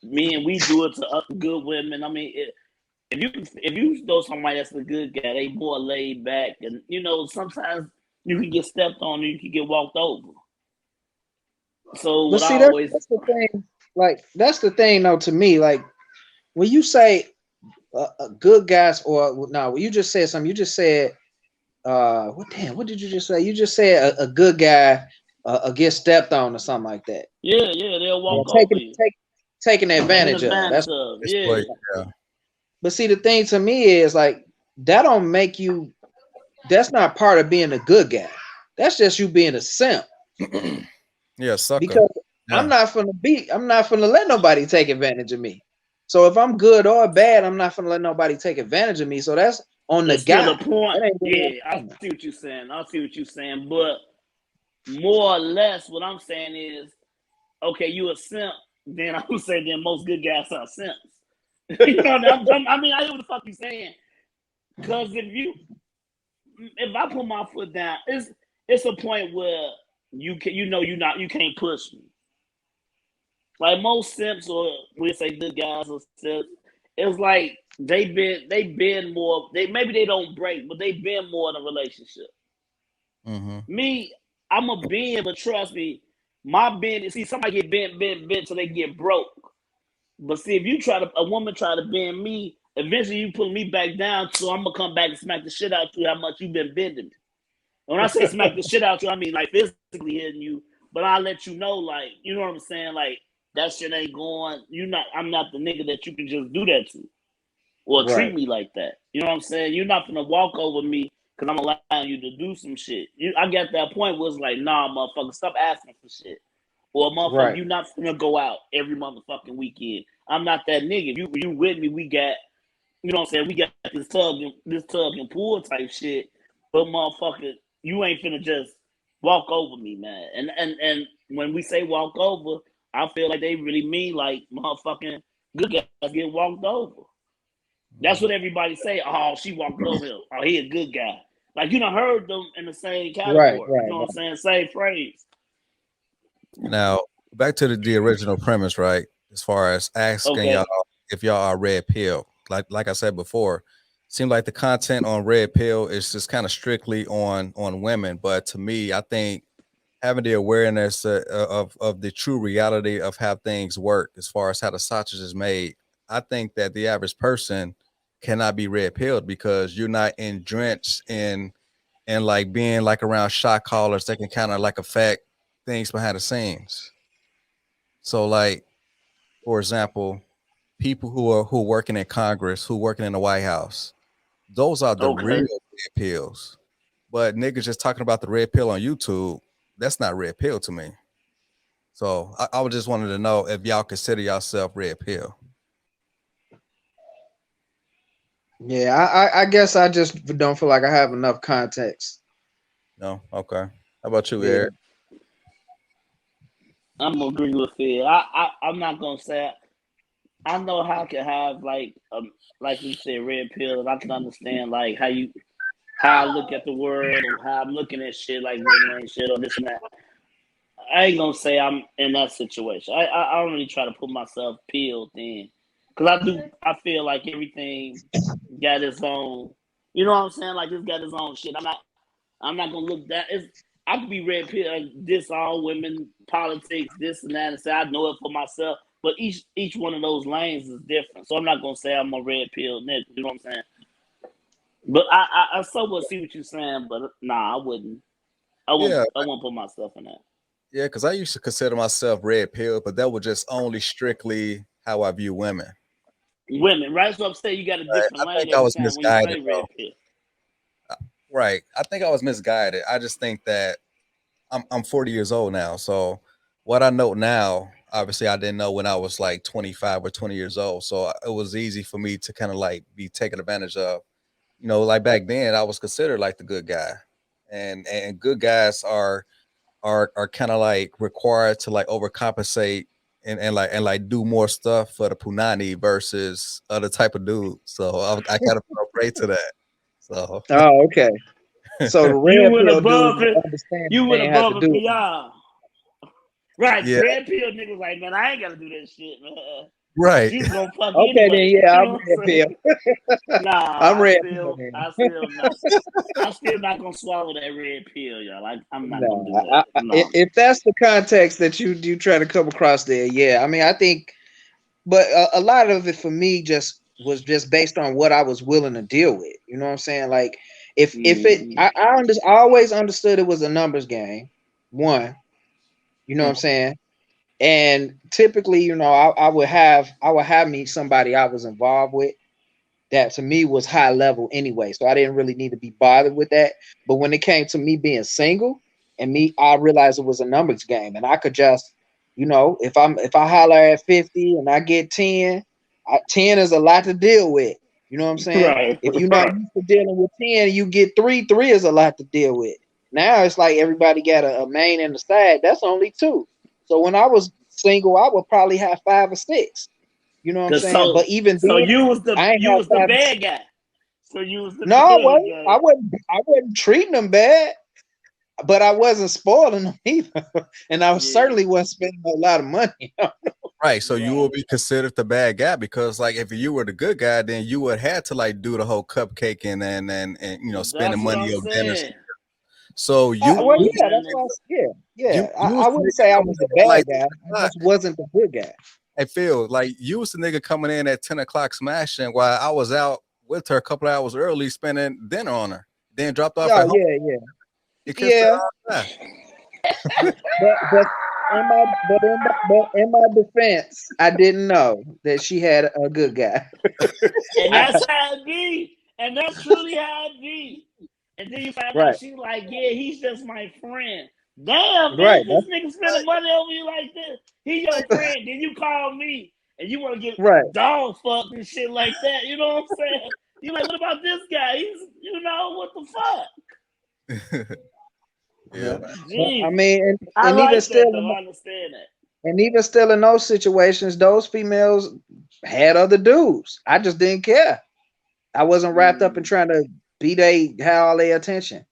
Men, we do it to good women. I mean, if you know somebody that's a good guy, they more laid back, and you know, sometimes you can get stepped on, and you can get walked over. So But what I see, always that's the thing. Like that's the thing, though. To me, like when you say good guys, or no, when you just said something. You just said what did you just say? You just said a good guy get stepped on or something like that. yeah, they'll Yeah, walk over you. taking Taking advantage of. advantage That's of. it's Yeah. like yeah, but see the thing to me is like that don't make you that's not part of being a good guy. That's just you being a simp. yeah, sucker. Because Yeah, I'm not gonna let nobody take advantage of me. So if I'm good or bad, I'm not gonna let nobody take advantage of me. So that's on the That's still guy. the point. That ain't really Yeah, I see what you're saying. I see what you're saying. But more or less, what I'm saying is, okay, you a simp. Then I would say then most good guys are simps. You know, I mean, I hear what the fuck you saying. Because if I put my foot down, it's a point where you can't push me. Like most simps, or we say good guys or simps, it's like they been more. They maybe they don't break, but they been more in a relationship. mm-hmm. Me, I'm a bend, but trust me, my bend. See, somebody get bent till they get broke. But see, if a woman try to bend me, eventually you pull me back down. So I'm gonna come back and smack the shit out you. How much you been bending me? And when I say smack the shit out you, I mean like physically hitting you. But I'll let you know, like, you know what I'm saying? Like that shit ain't going. I'm not the nigga that you can just do that to or treat right. me like that. You know what I'm saying? You're not gonna walk over me because I'm allowing you to do some shit. I got that point where it's like, nah, motherfucker, stop asking for shit. Or motherfucker, Right. you not gonna go out every motherfucking weekend. I'm not that nigga. If you with me, we got, you know what I'm saying? We got this tug and pull type shit. But motherfucker, you ain't finna just walk over me, man. And when we say walk over, I feel like they really mean like motherfucking good guys get walked over. That's what everybody say. Oh, she walked over him. Oh, he a good guy. Like you done heard them in the same Right. category. You know what Right. I'm saying? Same phrase. Now back to the original premise, right? As far as asking y'all Okay. if y'all are red pill, like I said before, seemed like the content on red pill is just kind of strictly on women. But to me, I think having the awareness of the true reality of how things work, as far as how the sausage is made, I think that the average person cannot be red pilled because you're not drenched in and like being like around shot callers that can kind of like affect things behind the scenes. So like, for example, people who are working in Congress, who working in the White House, those are the real Okay. red pills. But niggas just talking about the red pill on YouTube, that's not red pill to me. So I was just wanted to know if y'all consider yourself red pill. Yeah. I guess I just don't feel like I have enough context. No, okay. How about you, Yeah. Eric? I'm gonna agree with Phil. I'm not gonna say I know how I can have like we said red pill, and I can understand like how I look at the world or how I'm looking at shit like women ain't shit or this and that. I ain't gonna say I'm in that situation. I don't really try to put myself peeled in because I feel like everything got its own. You know what I'm saying? Like it's got its own shit. I'm not gonna look that. I could be red pill, like, this all women politics, this and that, and say I know it for myself. But each one of those lanes is different. So I'm not gonna say I'm a red pill nigga. You know what I'm saying? But I somewhat see what you're saying. But nah, I wouldn't. Yeah, I won't put myself in that. yeah, because I used to consider myself red pill, but that was just only strictly how I view women. Women, right? So I'm saying you got a Right. different I lane think I every was time when you misguided say red though. pill. Right. I think I was misguided. I just think that I'm 40 years old now. So what I know now, obviously I didn't know when I was like 25 or 20 years old. So it was easy for me to kind of like be taken advantage of. You know, like back then I was considered like the good guy. And good guys are kind of like required to like overcompensate and do more stuff for the punani versus other type of dude. So I kind of fell prey to that. So Oh, okay. So the You red went pill above dude it. understand You they went ain't have to above and do it. beyond. Right, yeah, red pill niggas like, man, I ain't gotta do that shit, man. But right. you was gonna fuck Okay, then anyway. yeah, You I'm know what red I'm pill. saying? Nah, I'm red pill then. I'm still not gonna swallow that red pill, y'all. I'm not gonna do No, that. No. if that's the context that you try to come across there, yeah. I mean, I think, but a lot of it for me was just based on what I was willing to deal with. You know what I'm saying? Like, if it, I always understood it was a numbers game. One, you know what I'm saying? And typically, you know, I would have me somebody I was involved with that to me was high level anyway. So I didn't really need to be bothered with that. But when it came to me being single and I realized it was a numbers game. And I could just, you know, if I holler at 50 and I get 10, 10 is a lot to deal with. You know what I'm saying? Right. If you're not used to dealing with 10, you get 3, 3 is a lot to deal with. Now it's like everybody got a main and a side. That's only 2. So when I was single, I would probably have 5 or 6. You know what I'm Cause saying? But even so then, you was I ain't you have was the 5 or 6. bad guy. So you was the No, I bad wasn't. guy. I wasn't treating them bad, but I wasn't spoiling them either. And I certainly wasn't spending a lot of money. Right. So you will Right. be considered the bad guy because like if you were the good guy, then you would have to like do the whole cupcake and you know spending That's what money I'm on dinners. saying. So Well, Come on, yeah, that's man. what yeah. you was I the wouldn't nigga say I coming was the in like bad guy. 10 I o'clock. just wasn't the good guy. I feel like you was the nigga coming in at 10 o'clock smashing while I was out with her a couple of hours early spending dinner on her. Then dropped off Yeah, at home yeah. and kissed her Yeah. outside. But in my defense, I didn't know that she had a good guy. And that's how it be. And that's truly how it be. And then you find Right, out she's like, yeah, he's just my friend. Damn, right, bitch, this nigga spending money over you like this. He your friend. Then you call me and you want to get right. dog fucked and shit like that. You know what I'm saying? You like, what about this guy? He's, you know, what the fuck? Yeah, Yeah. man. But I Gee, mean, I and even like that still, though. I understand that. and even still in those situations, those females had other dudes. I just didn't care. I wasn't wrapped up in trying to have all their attention.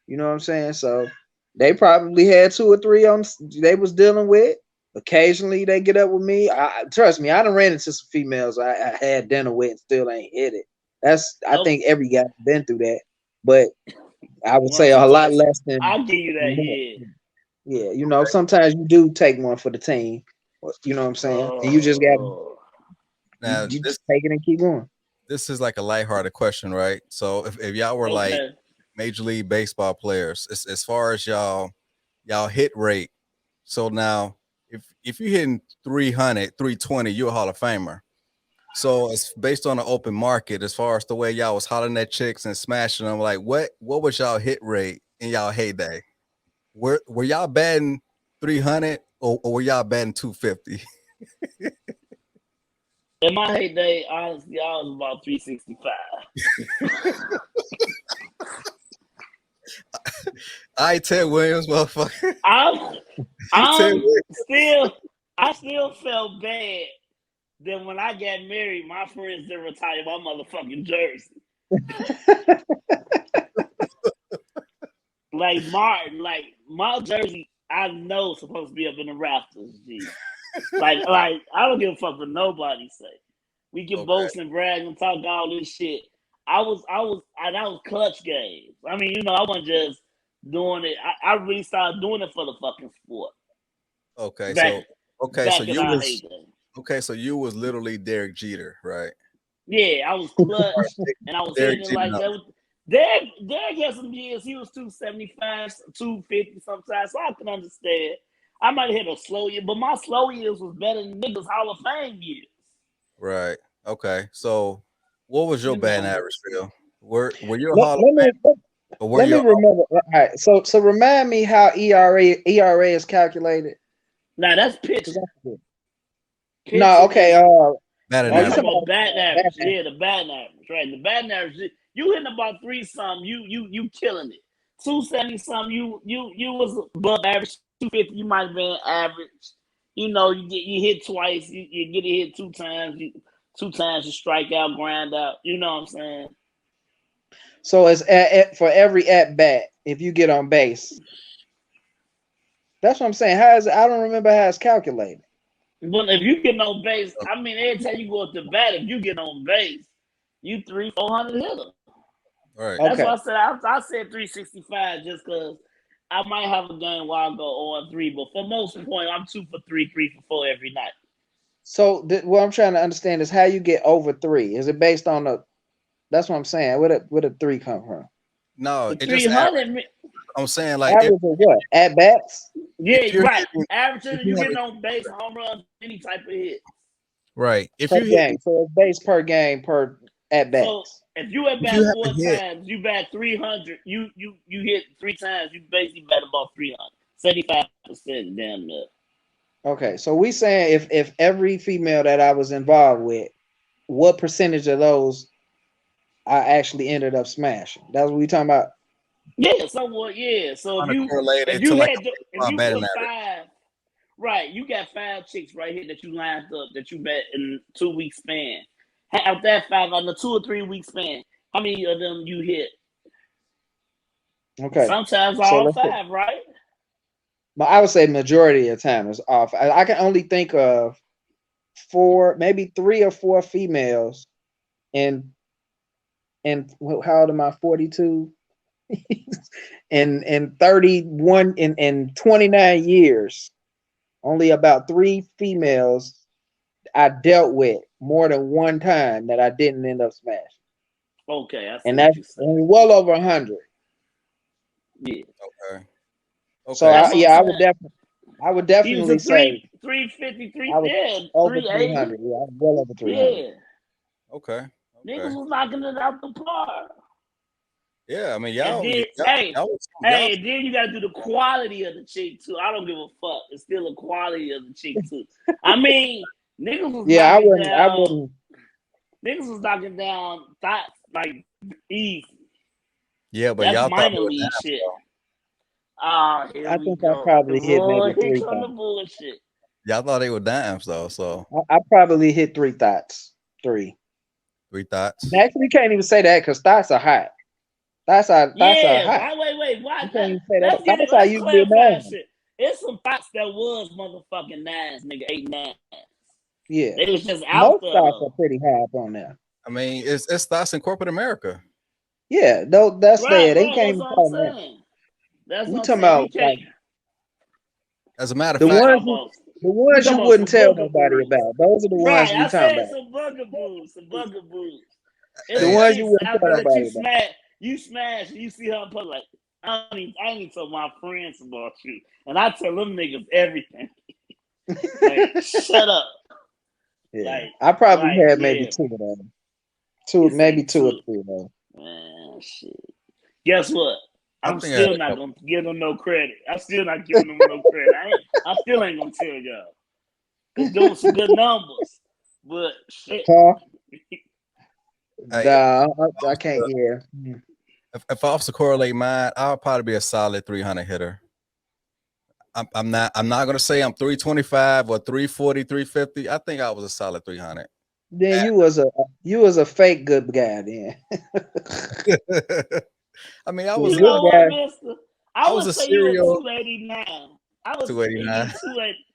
You know what I'm saying? So they probably had 2 or 3 on they was dealing with. Occasionally they get up with me. Trust me, I done ran into some females I had dinner with and still ain't hit it. I Oh, think every guy been through that, but I would one say a lot situation. less than I'll give you that, more. yeah. Yeah, you know, sometimes you do take one for the team. You know what I'm saying? And you just got Oh, Now you just take it and keep going. this is like a lighthearted question, right? So if y'all were like okay. Major League Baseball players, as far as y'all hit rate. So now if you're hitting 300, 320, you're a Hall of Famer. So it's based on the open market as far as the way y'all was hollering at chicks and smashing them. Like what was y'all hit rate in y'all heyday? Were y'all batting 300 or were y'all batting 250? In my heyday, honestly, I was about 365. I Ted Williams, motherfucker. I'm, Ted I'm Williams. still, I still felt bad that when I got married, my friends didn't retire my motherfucking jersey. Like Martin, like my jersey, I know supposed to be up in the rafters. G. Like I don't give a fuck what nobody say. We can Okay. boast and brag and talk all this shit. That was clutch games. I mean, you know, I wasn't just doing it. I really started doing it for the fucking sport. Okay. Back Okay, so back in you our was heyday. okay, so you was literally Derek Jeter, right? Yeah, I was clutch and I was Derek hitting it Jeter like numbers. that. Derek had some years, he was 275, 250 sometimes, so I can understand. I might have hit a slow year, but my slow years was better than niggas Hall of Fame years. Right. Okay, so what was your You batting know. average, Phil? Were you a Let, Hall of let me Fame or were let you? me remember. All right, so remind me how ERA is calculated. Now that's 'Cause pitching. I forget. No, Pitching okay. is Batting you You average? talking talking about about batting average. batting Yeah, the batting average, right? The batting average, you hitting about 3 something, you killing it. 270 something, you was above average. 250, you might have been average. You hit twice, you get a hit 2 times, 2 times you strike out, grind out. You know what I'm saying? So it's for every at bat if you get on base. That's what I'm saying. How is it? I don't remember how it's calculated. But if you get on base, I mean, every time you go up to bat, if you get on base, you 300-400 hitter. Right. That's Okay. why I said 365 just because I might have a game where I go 0-3, but for most point, I'm 2 for 3, 3 for 4 every night. So what I'm trying to understand is how you get over 3. Is it based on the? That's what I'm saying. Where the 3 come from? No, The it just average. 300, I'm saying like Average of what? At bats. yeah, if you're right. hitting, Averaging, if you you have getting a, on base, home runs, any type of hit. right, if Per you hit, game. So it's based per game per at So bats. if you at if you bat have a hit, 4 times, you bat 300. You hit 3 times, you basically bat about 300, 75% damn near. Okay, so we saying if every female that I was involved with, what percentage of those I actually ended up smashing? That's what we talking about. Yeah, somewhat. Yeah. So if kind of you if correlated to you like had if a you batting put average. 5, right, you got 5 chicks right here that you lined up that you met in 2 week span. Out that 5 on the 2 or 3 week span, how many of them you hit? Okay, Sometimes so all let's say, 5, right? but I would say majority of the time is off. I can only think of 4, maybe 3 or 4 females, and how old am I? 42. in 31 in 29 years, only about 3 females I dealt with more than one time that I didn't end up smashing, Okay, I see and what that's you're saying. well over 100. Yeah, Okay. So Okay. that's what I'm I saying. would He was definitely a say 353, I was yeah, over 380. 300. Yeah, I was well over 300. Yeah, Okay. niggas Okay. was knocking it out the park. Yeah, I mean And y'all then, y'all hey, y'all was y'all hey, then you gotta do the quality of the chick too. I don't give a fuck. It's still the quality of the chick too. I mean, niggas was Yeah, knocking I down. wouldn't. Niggas was knocking down thoughts like easy. yeah, but That's y'all thought they minor were league dimes shit. though. Ah, here I we think I go. probably hit maybe Lord, here 3 come the thoughts. bullshit. Y'all thought they were dimes though, so I probably hit 3 thoughts. 3. 3 thoughts. Actually, we can't even say that because thoughts are hot. Thoughts are Yeah, hot. wait. Why You not? can't even say that. Let's get it. Thoughts are Let's usually a clarify 9. shit. It's some thoughts that was motherfucking 9s, nigga, 8, 9. Yeah, They was just out most there thoughts are though. pretty high up on there. I mean, it's thoughts in corporate America. Yeah, though that's there. They Right. can't That's even what I'm call them that. saying. That's We what I'm talking saying. We about can't. like As a matter of the We fact, talking ones about. the We ones talking you about wouldn't some tell nobody bugaboos. about. Those are the ones Right. we I talking said about. some bugaboos. Some bugaboos. It's The hey, some ones you chicks wouldn't out tell there that nobody about. you smash, and you see her in public. Like, I ain't tell my friends about you, and I tell them niggas everything. Like, shut up. Yeah, I probably had maybe Yeah. 2 of them. You Maybe say 2 or 2. 3 of them. Man, shit. Guess what? I I'm think I had still a not couple. gonna give them no credit. I'm still not giving them no credit. I still ain't gonna tell y'all. Cause there was some good numbers. But shit. Huh? Hey, Nah, I can't. Yeah. if I was to correlate mine, I'll probably be a solid 300 hitter. I'm not gonna say I'm 325 or 340, 350. I think I was a solid 300. Then you was a fake good guy. Then I mean, I the You was good know what, guy. mister? I I was would a say you a serial 289. I would say you 289. 280.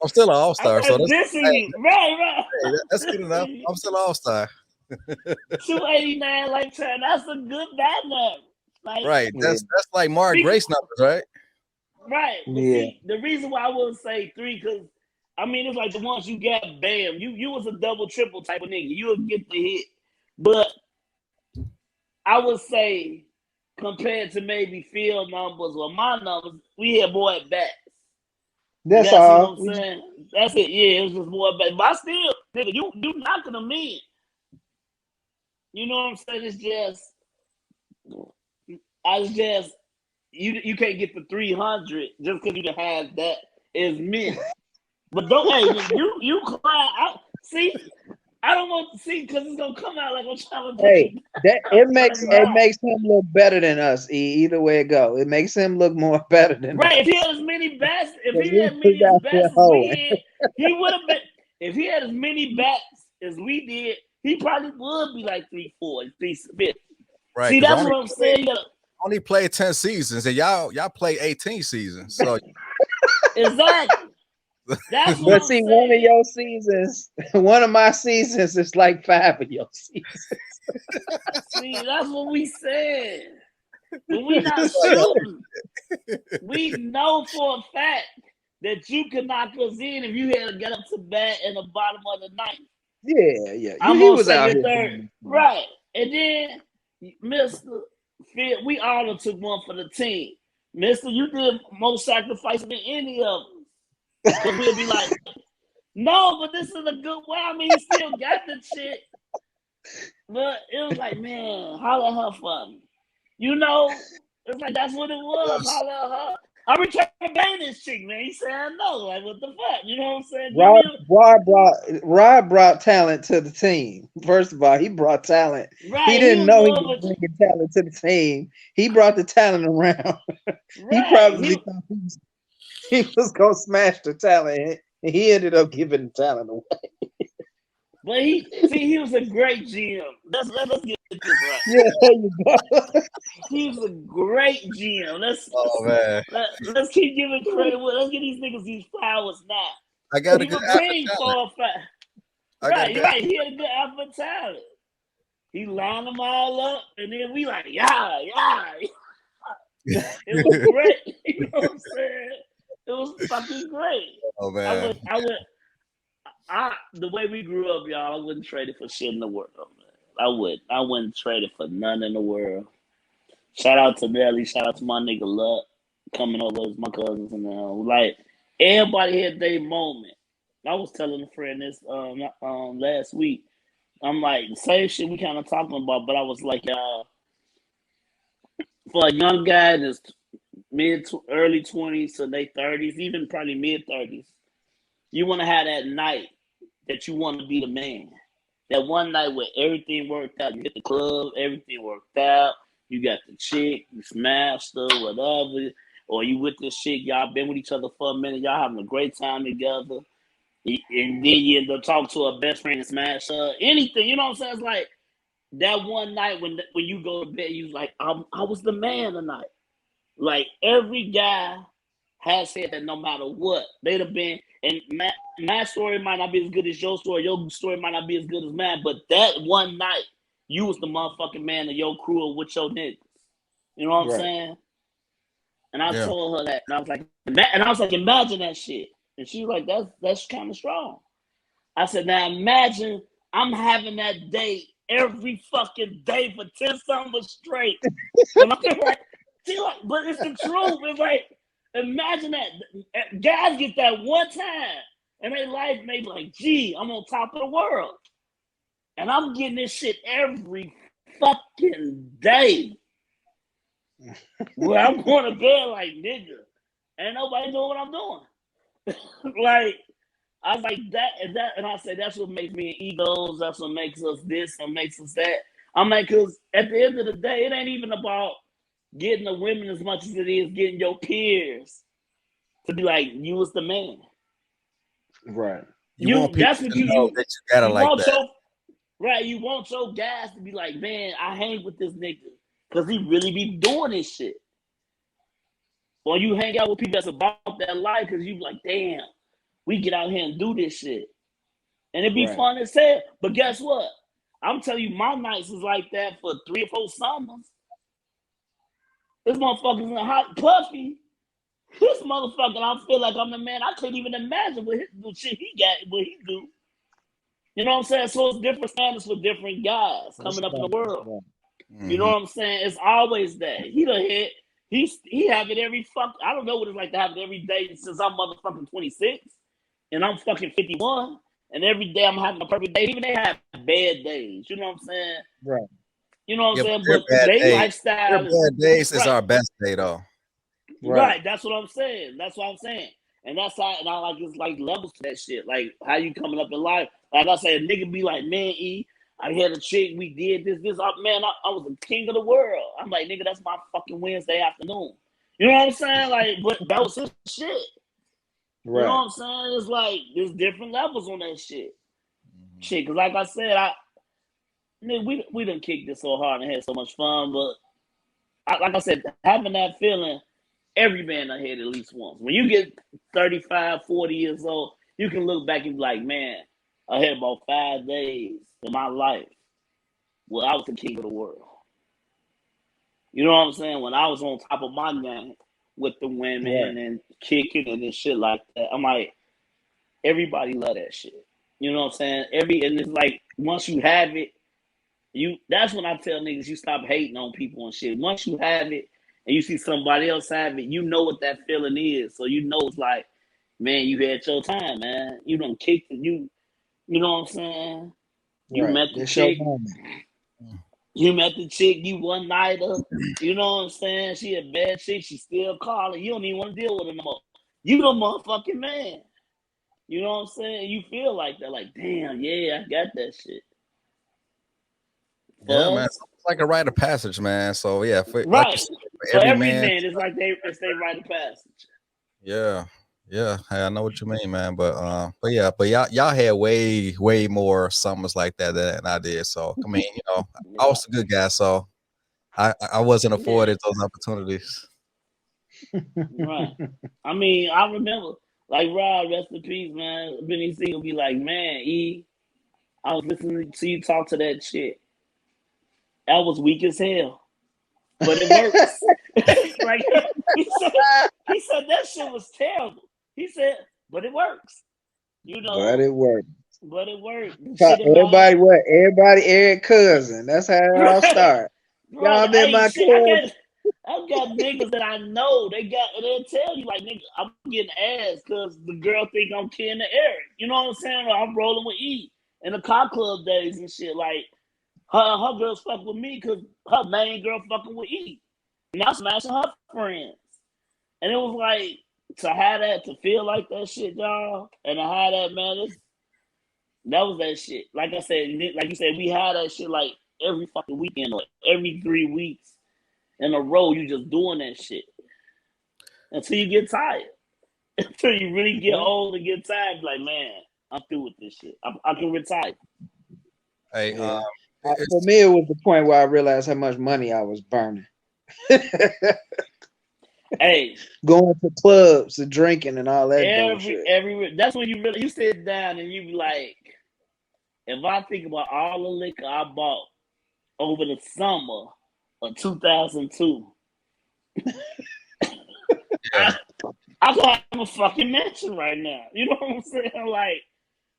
I'm still an all I'm star, so not that's dissing hey, you. Right. hey, I'm that's good enough. dissing you. I'm still an all star. 289 like that. That's a good battle. Like, Right. Yeah, That's like Mark Grace numbers, right? right. But yeah. see, the reason why I wouldn't say 3, because I mean it's like the ones you got, bam. You was a double, triple type of nigga. You would get the hit. But I would say compared to maybe field numbers or my numbers, we had more at bats. That's That's what all. I'm saying. That's it. Yeah, it was just more about. But I still, nigga, you knocking them in. You know what I'm saying? It's just, you can't get the 300 just because you can have that as men. But don't, hey, you cry. I don't want to see because it's gonna come out like I'm trying to put Hey, you. that it makes him look better than us. Either way it go, it makes him look more better than us. Right. If he had as many bats, if he We had many as got bats that as hole. we had, he would have been. If he had as many bats as we did, he probably would be like 340, 350. Right. See, that's what I'm saying. Only played 10 seasons, and y'all play 18 seasons. So Exactly. That's what But I'm see, saying. one of your seasons, one of my seasons is like 5 of your seasons. See, that's what we said. When we not shooting, we know for a fact that you could knock us in if you had to get up to bat in the bottom of the ninth. Yeah. I'm He on was out second, here. third. Right. And then Mr. Phil, we all took one for the team. Mister, you did more sacrifice than any of us. Because we'll be like, no, but this is a good way. I mean, he still got the shit. But it was like, man, holler at her for me. You know, it's like that's what it was. Holler at her. I be trying to bang this chick, man. He said no. Like, what the fuck? You know what I'm saying? Rod brought talent to the team. First of all, he brought talent. Right, He didn't know he was more bringing talent to the team. He brought the talent around. He right. probably thought he was gonna smash the talent, and he ended up giving the talent away. But he was a great GM. Let's get this right. Yeah, there you go. He was a great GM. man. Let's keep giving credit. Let's give these niggas these flowers now. I got a He good was paying 4 or 5. Right. He had a good alpha talent. He lined them all up, and then we like, yeah. It was great. You know what I'm saying? It was fucking great. Oh man. The way we grew up, y'all, I wouldn't trade it for shit in the world, man. I wouldn't trade it for none in the world. Shout out to Nelly. Shout out to my nigga Luck coming over as my cousins and like everybody had their moment. I was telling a friend this last week. I'm like, same shit we kind of talking about, but I was like, y'all, for a young guy in his early 20s to late 30s, even probably mid 30s, you want to have that night that you want to be the man. That one night where everything worked out. You hit the club, everything worked out. You got the chick, you smashed her, whatever. Or you with this chick, y'all been with each other for a minute, y'all having a great time together. And then you end up talking to her best friend and smash her. Anything, you know what I'm saying? It's like that one night when you go to bed, you like, I was the man tonight. Like every guy has said that no matter what, they'd have been, and my story might not be as good as your story might not be as good as mine, but that one night, you was the motherfucking man of your crew or with your niggas. You know what I'm saying? And I told her that, and I was like, imagine that shit. And she was like, that's kind of strong. I said, now imagine I'm having that date every fucking day for 10 summers straight. And I'm like, but it's the truth. It's like, imagine that. Guys get that one time, and their life may be like, gee, I'm on top of the world. And I'm getting this shit every fucking day. Where I'm going to bed like, nigga, ain't nobody doing what I'm doing. Like, I was like, and I said, that's what makes me egos. That's what makes us this and makes us that. I'm like, because at the end of the day, it ain't even about getting the women as much as it is getting your peers to be like, you was the man. Right. You want people to know that you gotta like that. Right, you want your guys to be like, man, I hang with this nigga because he really be doing this shit. Or you hang out with people that's about that life because you be like, damn, we get out here and do this shit. And it'd be fun as hell. But guess what? I'm telling you, my nights is like that for 3 or 4 summers. This motherfucker's in a hot puffy. This motherfucker, I feel like I'm the man. I couldn't even imagine what shit he got, what he do. You know what I'm saying? So it's different standards for different guys coming up in the world. You know what I'm saying? It's always that. He he have it every fuck. I don't know what it's like to have it every day since I'm motherfucking 26 and I'm fucking 51. And every day I'm having a perfect day. Even they have bad days. You know what I'm saying? Right. You know what I'm saying? Their But bad their days, lifestyle is bad days is right. our best day though. Right. That's what I'm saying. That's what I'm saying. And that's how, and I like, it's like levels to that shit. Like how you coming up in life. Like I said, a nigga be like, man, I had a chick, we did this. Man, I was the king of the world. I'm like, nigga, that's my fucking Wednesday afternoon. You know what I'm saying? Like, but that was his shit. Right. You know what I'm saying? It's like there's different levels on that shit. Shit, cause like I said, we done kicked it so hard and had so much fun, but like I said, having that feeling, every man I had at least once. When you get 35, 40 years old, you can look back and be like, man, I had about 5 days in my life where I was the king of the world. You know what I'm saying? When I was on top of my game with the women and kicking and shit like that. I'm like, everybody love that shit. You know what I'm saying? And it's like, once you have it, that's when I tell niggas you stop hating on people and shit. Once you have it and you see somebody else have it, you know what that feeling is. So you know it's like, man, you had your time, man. You done kicked it. You know what I'm saying? You met the chick. You met the chick, you one nighter. You know what I'm saying? She a bad chick, she still calling. You don't even want to deal with her no more. You the motherfucking man. You know what I'm saying? You feel like that, like, damn, yeah, I got that shit. Yeah, man. It's like a rite of passage, man. So yeah, right. Like you said, for every man, it's like it's their rite of passage. Yeah. Yeah, hey, I know what you mean, man. But y'all had way more summers like that than I did. So I mean, I was a good guy, so I wasn't afforded those opportunities. Right. I mean, I remember, like Rob, rest in peace, man. Benny C will be like, man, I was listening to you talk to that chick. That was weak as hell, but it works. Like he said that shit was terrible. He said, but it works. You know, but it worked. But it worked. Everybody, Eric cousin. That's how it all started. Y'all been my cousin. I got niggas that I know. They'll tell you like, nigga, I'm getting ass because the girl think I'm kin to Eric. You know what I'm saying? Or I'm rolling with E in the car club days and shit. Like her girls fuck with me because her main girl fucking with E, and I'm smashing her friends. And it was like to feel like that shit, y'all, and to have that, man. That was that shit. Like I said, like you said, we had that shit like every fucking weekend or every 3 weeks in a row. You just doing that shit until you get tired. Until you really get old and get tired. Like, man, I'm through with this shit. I can retire. Hey, for me, it was the point where I realized how much money I was burning. Hey, going to clubs and drinking and all that bullshit. That's when you sit down and you be like, if I think about all the liquor I bought over the summer of 2002, I could have a fucking mansion right now. You know what I'm saying?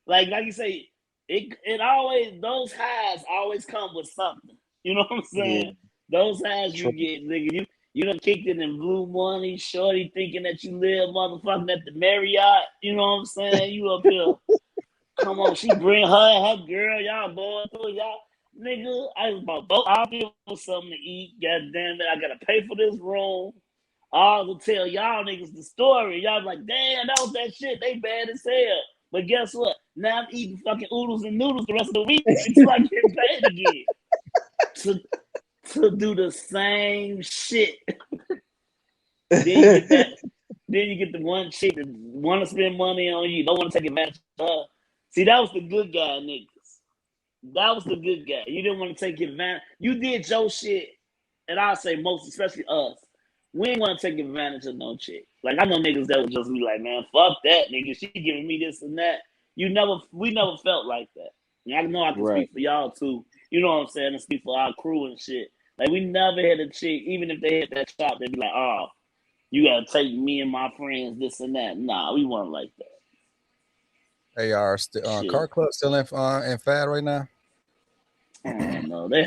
Like you say, it always, those highs always come with something. You know what I'm saying? Yeah. Those highs you get, nigga, you done kicked it in blue money, shorty thinking that you live motherfucking at the Marriott. You know what I'm saying? You up here. Come on, she bring her girl, y'all going through, y'all. Nigga, I was about both. I'll be with something to eat. God damn it, I gotta pay for this room. I'll tell y'all niggas the story. Y'all like, damn, that was that shit. They bad as hell. But guess what? Now I'm eating fucking oodles and noodles the rest of the week until I get paid again. To do the same shit. Then you get the one chick that want to spend money on you, don't want to take advantage of her. See, that was the good guy niggas. That was the good guy. You didn't want to take advantage. You did your shit, and I'll say most, especially us. We ain't want to take advantage of no chick. Like, I know niggas that would just be like, man, fuck that nigga. She giving me this and that. We never felt like that. And I know I can speak for y'all too. You know what I'm saying? And speak for our crew and shit. Like, we never had a chick, even if they had that shop, they'd be like, oh, you gotta take me and my friends, this and that. Nah, we weren't like that. They are still car club still in fad right now. I don't know. They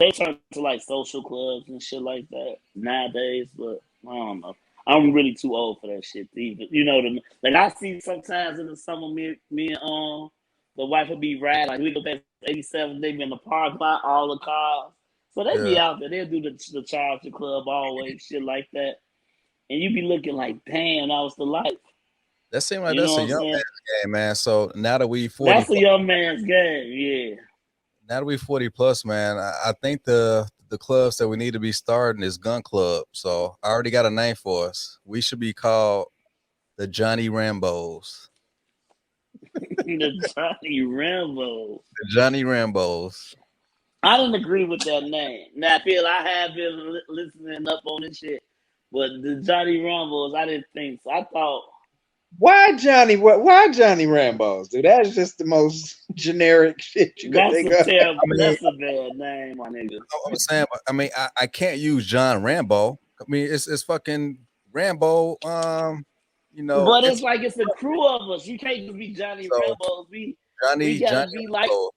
they turn to like social clubs and shit like that nowadays. But I don't know. I'm really too old for that shit to even, like I see sometimes in the summer, me and the wife would be riding, like we go back to 87, they be in the park lot, all the cars. So they be Yeah, out there, they'll do the Charger Club always, shit like that. And you be looking like, damn, that was the life. that seems like You know that's what a I'm young saying? man's game, man. So now that we 40, That's a young man's game, yeah. now that we 40 plus, man, I think the clubs that we need to be starting is gun club. So I already got a name for us. We should be called the Johnny Rambos. The Johnny Rambo. The Johnny Rambos. I didn't agree with that name. Now, I have been listening up on this shit, but the Johnny Rambos, I didn't think so. I thought, Why Johnny? Why Johnny Rambo's, dude? That's just the most generic shit you could that's think a of. terrible, I mean, that's a bad name, my nigga. I'm saying, I mean, I can't use John Rambo. I mean, it's fucking Rambo. But It's it's like it's a crew of us. You can't just be Johnny so Rambos. We Johnny gotta be like Rambo.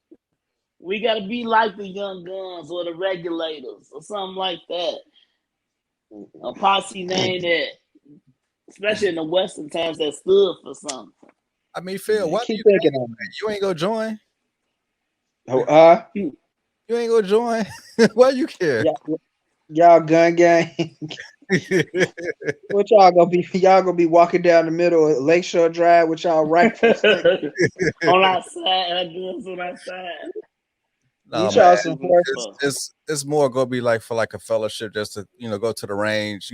the Young Guns or the Regulators or something like that. A posse name that, especially in the Western times, that stood for something. I mean, Phil, Man, what keep you thinking think? on it. You ain't gonna join? Oh, You ain't gonna join? Why you care? y'all gun gang. What y'all gonna be? Y'all gonna be walking down the middle of Lakeshore Drive with y'all rifles? On our side, guns on our side. No, Get man. y'all some horses. It's more gonna be like for like a fellowship, just to go to the range,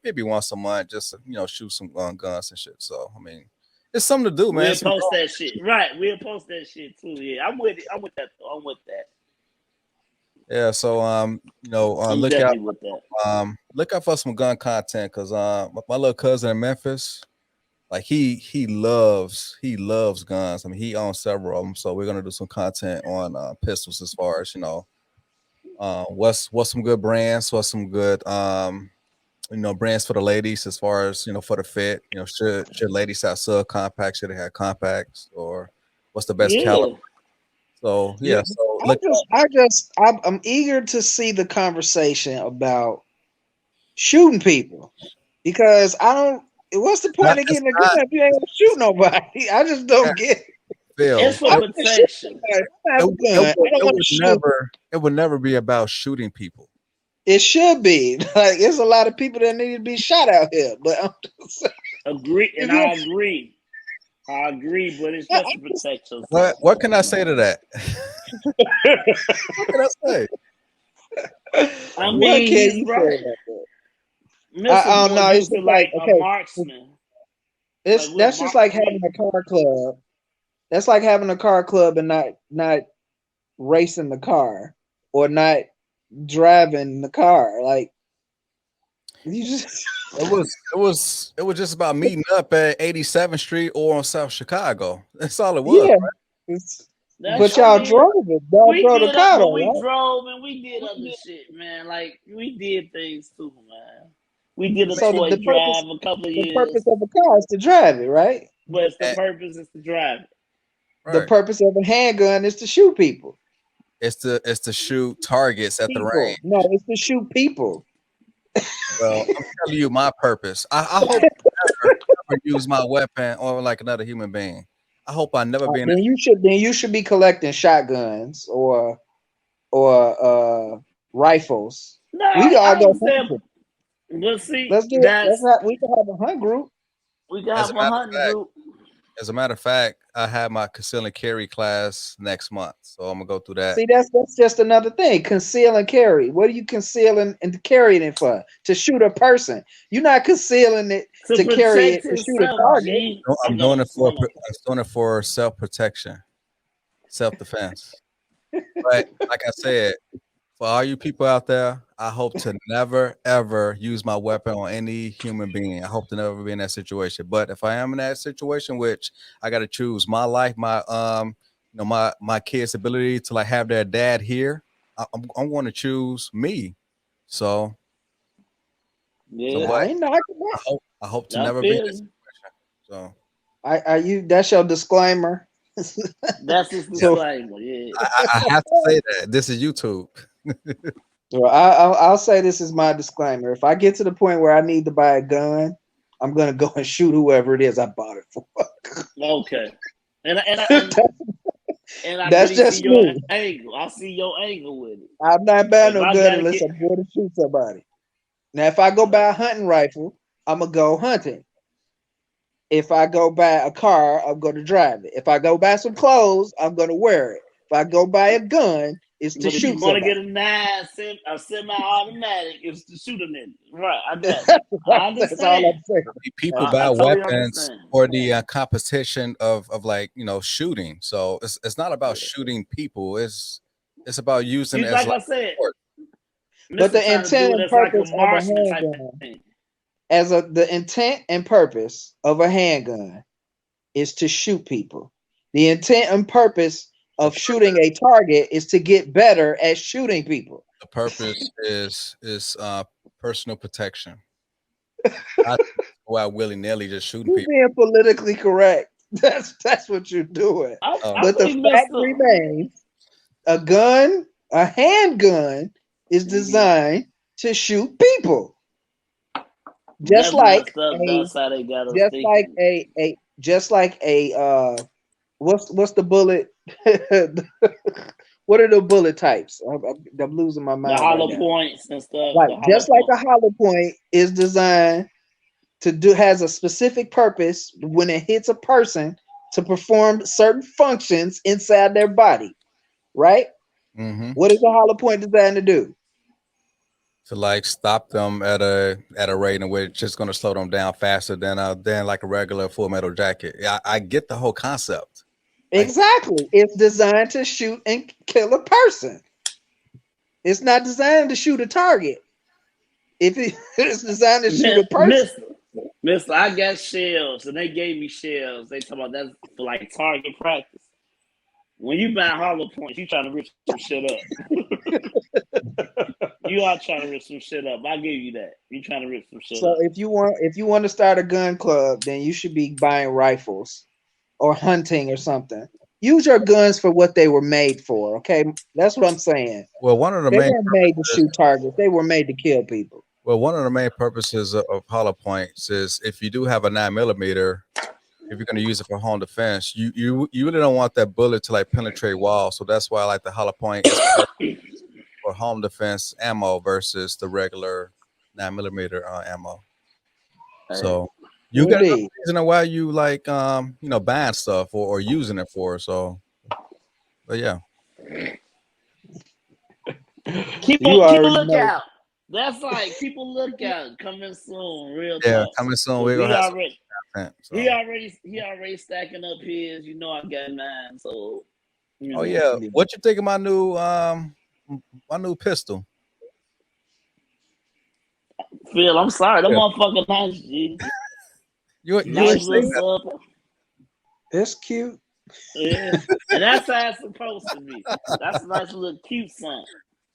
maybe once a month, just to shoot some guns and shit. So I mean, it's something to do, man. We'll post that shit. Right, we'll post that shit too. Yeah, I'm with it. I'm with that. I'm with that. Yeah. So I'm look out, definitely with that. look out for some gun content, because my little cousin in Memphis, like he loves guns. I mean, he owns several of them. So we're gonna do some content on pistols, as far as what's some good brands, what's some good brands for the ladies, as far as for the fit. Should ladies have subcompacts? Should they have compacts? Or what's the best Yeah. caliber? So Yeah, yeah, so look. I'm eager to see the conversation about shooting people, because I don't. What's the point of It's getting a gun not if you ain't gonna shoot nobody? I just don't get it. Phil. It's for I want to shoot protection. somebody. I have It, a it, gun. would, I don't it want would to shoot. never be about shooting people. It should be like there's a lot of people that need to be shot out here, but I'm just saying, Agree, if and you, I agree. I agree, but it's just to protect yourself. What can I say to that? What can I say? I what mean, can he's you say right. about that? Mr. I don't Boy know. It's used to just like, like a okay, marksman. Like that's just like having a car club. That's like having a car club and not racing the car or not driving the car. Like you just It was just about meeting up at 87th Street or on South Chicago. That's all it was. yeah. Right? But y'all drove it. Y'all we drove the did car, but we right? drove and we did other shit, man. Like we did things too, man. We did a So toy the drive purpose a couple of the years, purpose of a car is to drive it, right? but the And- purpose is to drive it. The right. purpose of a handgun is to shoot people. It's to shoot targets at the People. range. No, it's to shoot people. Well, I'm telling you my purpose. I hope I never use my weapon or like another human being. I hope I never be in. Then you should be collecting shotguns or rifles. No, We all I go understand. hunting. But see, Let's do it. We can have a hunt group. we can As have a a matter of hunting fact, group. I have my conceal and carry class next month, so I'm gonna go through that. See, that's just another thing. Conceal and carry. What are you concealing and carrying it for? To shoot a person. You're not concealing it to carry Protect it to shoot a himself, target. G. I'm doing it for self protection, self defense. But like I said, for all you people out there, I hope to never ever use my weapon on any human being. I hope to never be in that situation. But if I am in that situation, which I got to choose my life, my my kids' ability to like have their dad here, I'm going to choose me. So, Yeah, I ain't knocking that. I hope to I never be in feel this you. situation. So Are you? That's your disclaimer. That's his So disclaimer. Yeah. I have to say that this is YouTube. Well, I'll say this is my disclaimer. If I get to the point where I need to buy a gun, I'm gonna go and shoot whoever it is I bought it for. Okay. And I That's really just see your me. angle. I see your angle with it. I'm not buying If no I gun gotta unless get I'm going to shoot somebody. Now, if I go buy a hunting rifle, I'm gonna go hunting. If I go buy a car, I'm gonna drive it. If I go buy some clothes, I'm gonna wear it. If I go buy a gun, it's to but if you shoot want to get somebody. a semi-automatic, it's to shoot a nigga. Right, I got you. I That's all understand. I'm saying. People I buy totally weapons understand. for the competition of like shooting. So it's not about shooting people. It's about using You it as like like I said, sport. But Mr. the trying to intent do it and as like a purpose of a marksman type handgun, thing. the intent and purpose of a handgun is to shoot people. The intent and purpose The of shooting a target is to get better at shooting people. the purpose is personal protection. Not go out willy nilly just shooting You're people. being politically correct. That's what you're doing. I But the think fact Mr. remains, a handgun is designed to shoot people. Just That's like messed up. a That's how they got us just like thinking. a just like a what's the bullet? What are the bullet types? I'm losing my The mind right hollow now. points and stuff. Right, The hollow just like point. a hollow point is designed has a specific purpose when it hits a person to perform certain functions inside their body. Right? Mm-hmm. What is a hollow point designed to do? To like stop them at a rate in which it's just going to slow them down faster than like a regular Full Metal Jacket. Yeah, I get the whole concept. Exactly. It's designed to shoot and kill a person. It's not designed to shoot a target. If it's designed to shoot a person. Mister, I got shells, and they gave me shells. They talk about that's for like target practice. When you buy hollow points, you trying to rip some shit up. You are trying to rip some shit up. I give you that. You trying to rip some shit So up. if you want to start a gun club, then you should be buying rifles or hunting or something. Use your guns for what they were made for. Okay, that's what I'm saying. Well, one of the They main weren't made to shoot targets. They were made to kill people. one of the main purposes of hollow points is if you do have a 9mm, if you're going to use it for home defense, you really don't want that bullet to like penetrate walls. So that's why like the hollow point is perfect for home defense ammo versus the regular 9mm ammo. So you got no Indeed. reason why you like buying stuff or using it for. So, but yeah. Keep You a already know. lookout. That's like people look out coming soon. Real Yeah, talk. coming soon. 'Cause We're gonna have some content. he So, already stacking up his. You know I got mine. So oh yeah, know. what you think of my new pistol? Phil, I'm sorry. That Yeah. motherfucker nice, G. You Nice ain't seen that? little sub. It's cute. Yeah. And that's how it's supposed to be. That's a nice little cute son.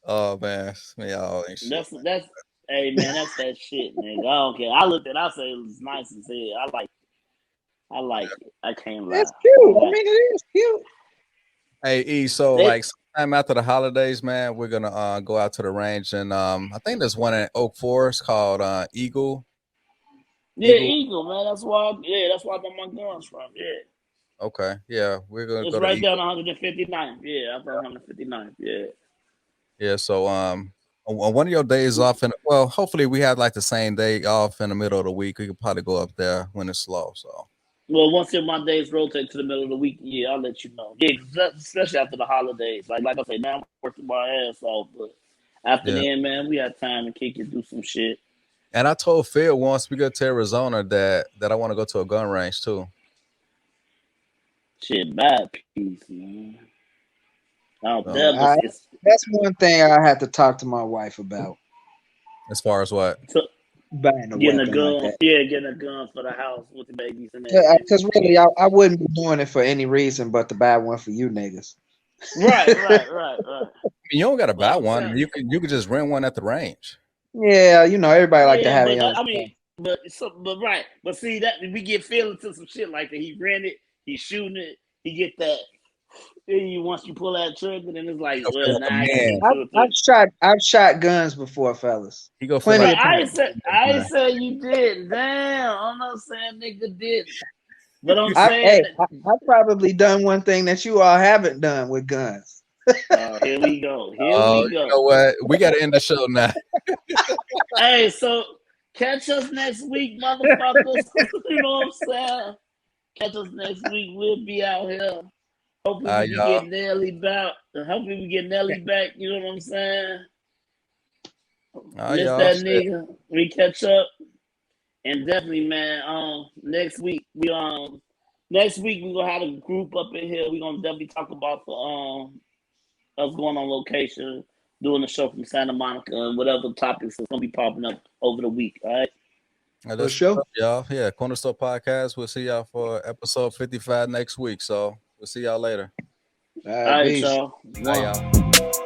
Oh man, y'all ain't shit. That's hey man, that's that shit, nigga. I don't care. I looked at it, I say it was nice as hell. I like it. I can't lie. It's cute. I mean, it is cute. Hey E, so like sometime after the holidays, man, we're gonna go out to the range and I think there's one in Oak Forest called Eagle. Yeah, Eagle, man. That's why I got my guns from. Yeah. Okay, yeah, we're gonna It's go to right Eagle. down 159th. Yeah, I'm 159th. Yeah. Yeah, so on one of your days off, and well, hopefully we have like the same day off in the middle of the week. We could probably go up there when it's slow. So Well, once my days rotate to the middle of the week, yeah, I'll let you know. Yeah, especially after the holidays. Like I say, now I'm working my ass off, but after then, man, we have time to kick it, do some shit. And I told Phil once we go to Arizona that I want to go to a gun range too. Shit, bad piece, man. That's one thing I had to talk to my wife about. As far as what? So, buying a getting weapon a gun, like that. yeah, getting a gun for the house with the babies and that. Because really, I wouldn't be doing it for any reason but to buy one for you niggas. Right. I mean, you don't got to buy one. You could just rent one at the range. Yeah, everybody like to have it. But see that we get feeling to some shit like that. He rented, he's shooting it, he get that Once you pull that trigger, then it's like, He gonna well, feel like a now I gotta man. get to it. I've shot guns before, fellas. He gonna feel Plenty like of times. I ain't say you did. Damn, I'm not saying nigga did. But I'm I saying probably done one thing that you all haven't done with guns. here we go. Here Oh, we go. you know what? We gotta end the show now. Hey, so catch us next week, motherfuckers. You know what I'm saying? Catch us next week. We'll be out here. Hopefully we y'all. get Nelly back. Hopefully we get Nelly back. You know what I'm saying? Miss Y'all. that Shit. nigga. We catch up. And definitely, man, next week we gonna have a group up in here. We're gonna definitely talk about us going on location, doing a show from Santa Monica, and whatever topics is gonna be popping up over the week. All right. For sure. y'all. Yeah, Corner Store Podcast. We'll see y'all for episode 55 next week. So we'll see y'all later. All All right, peace. y'all. Bye, y'all.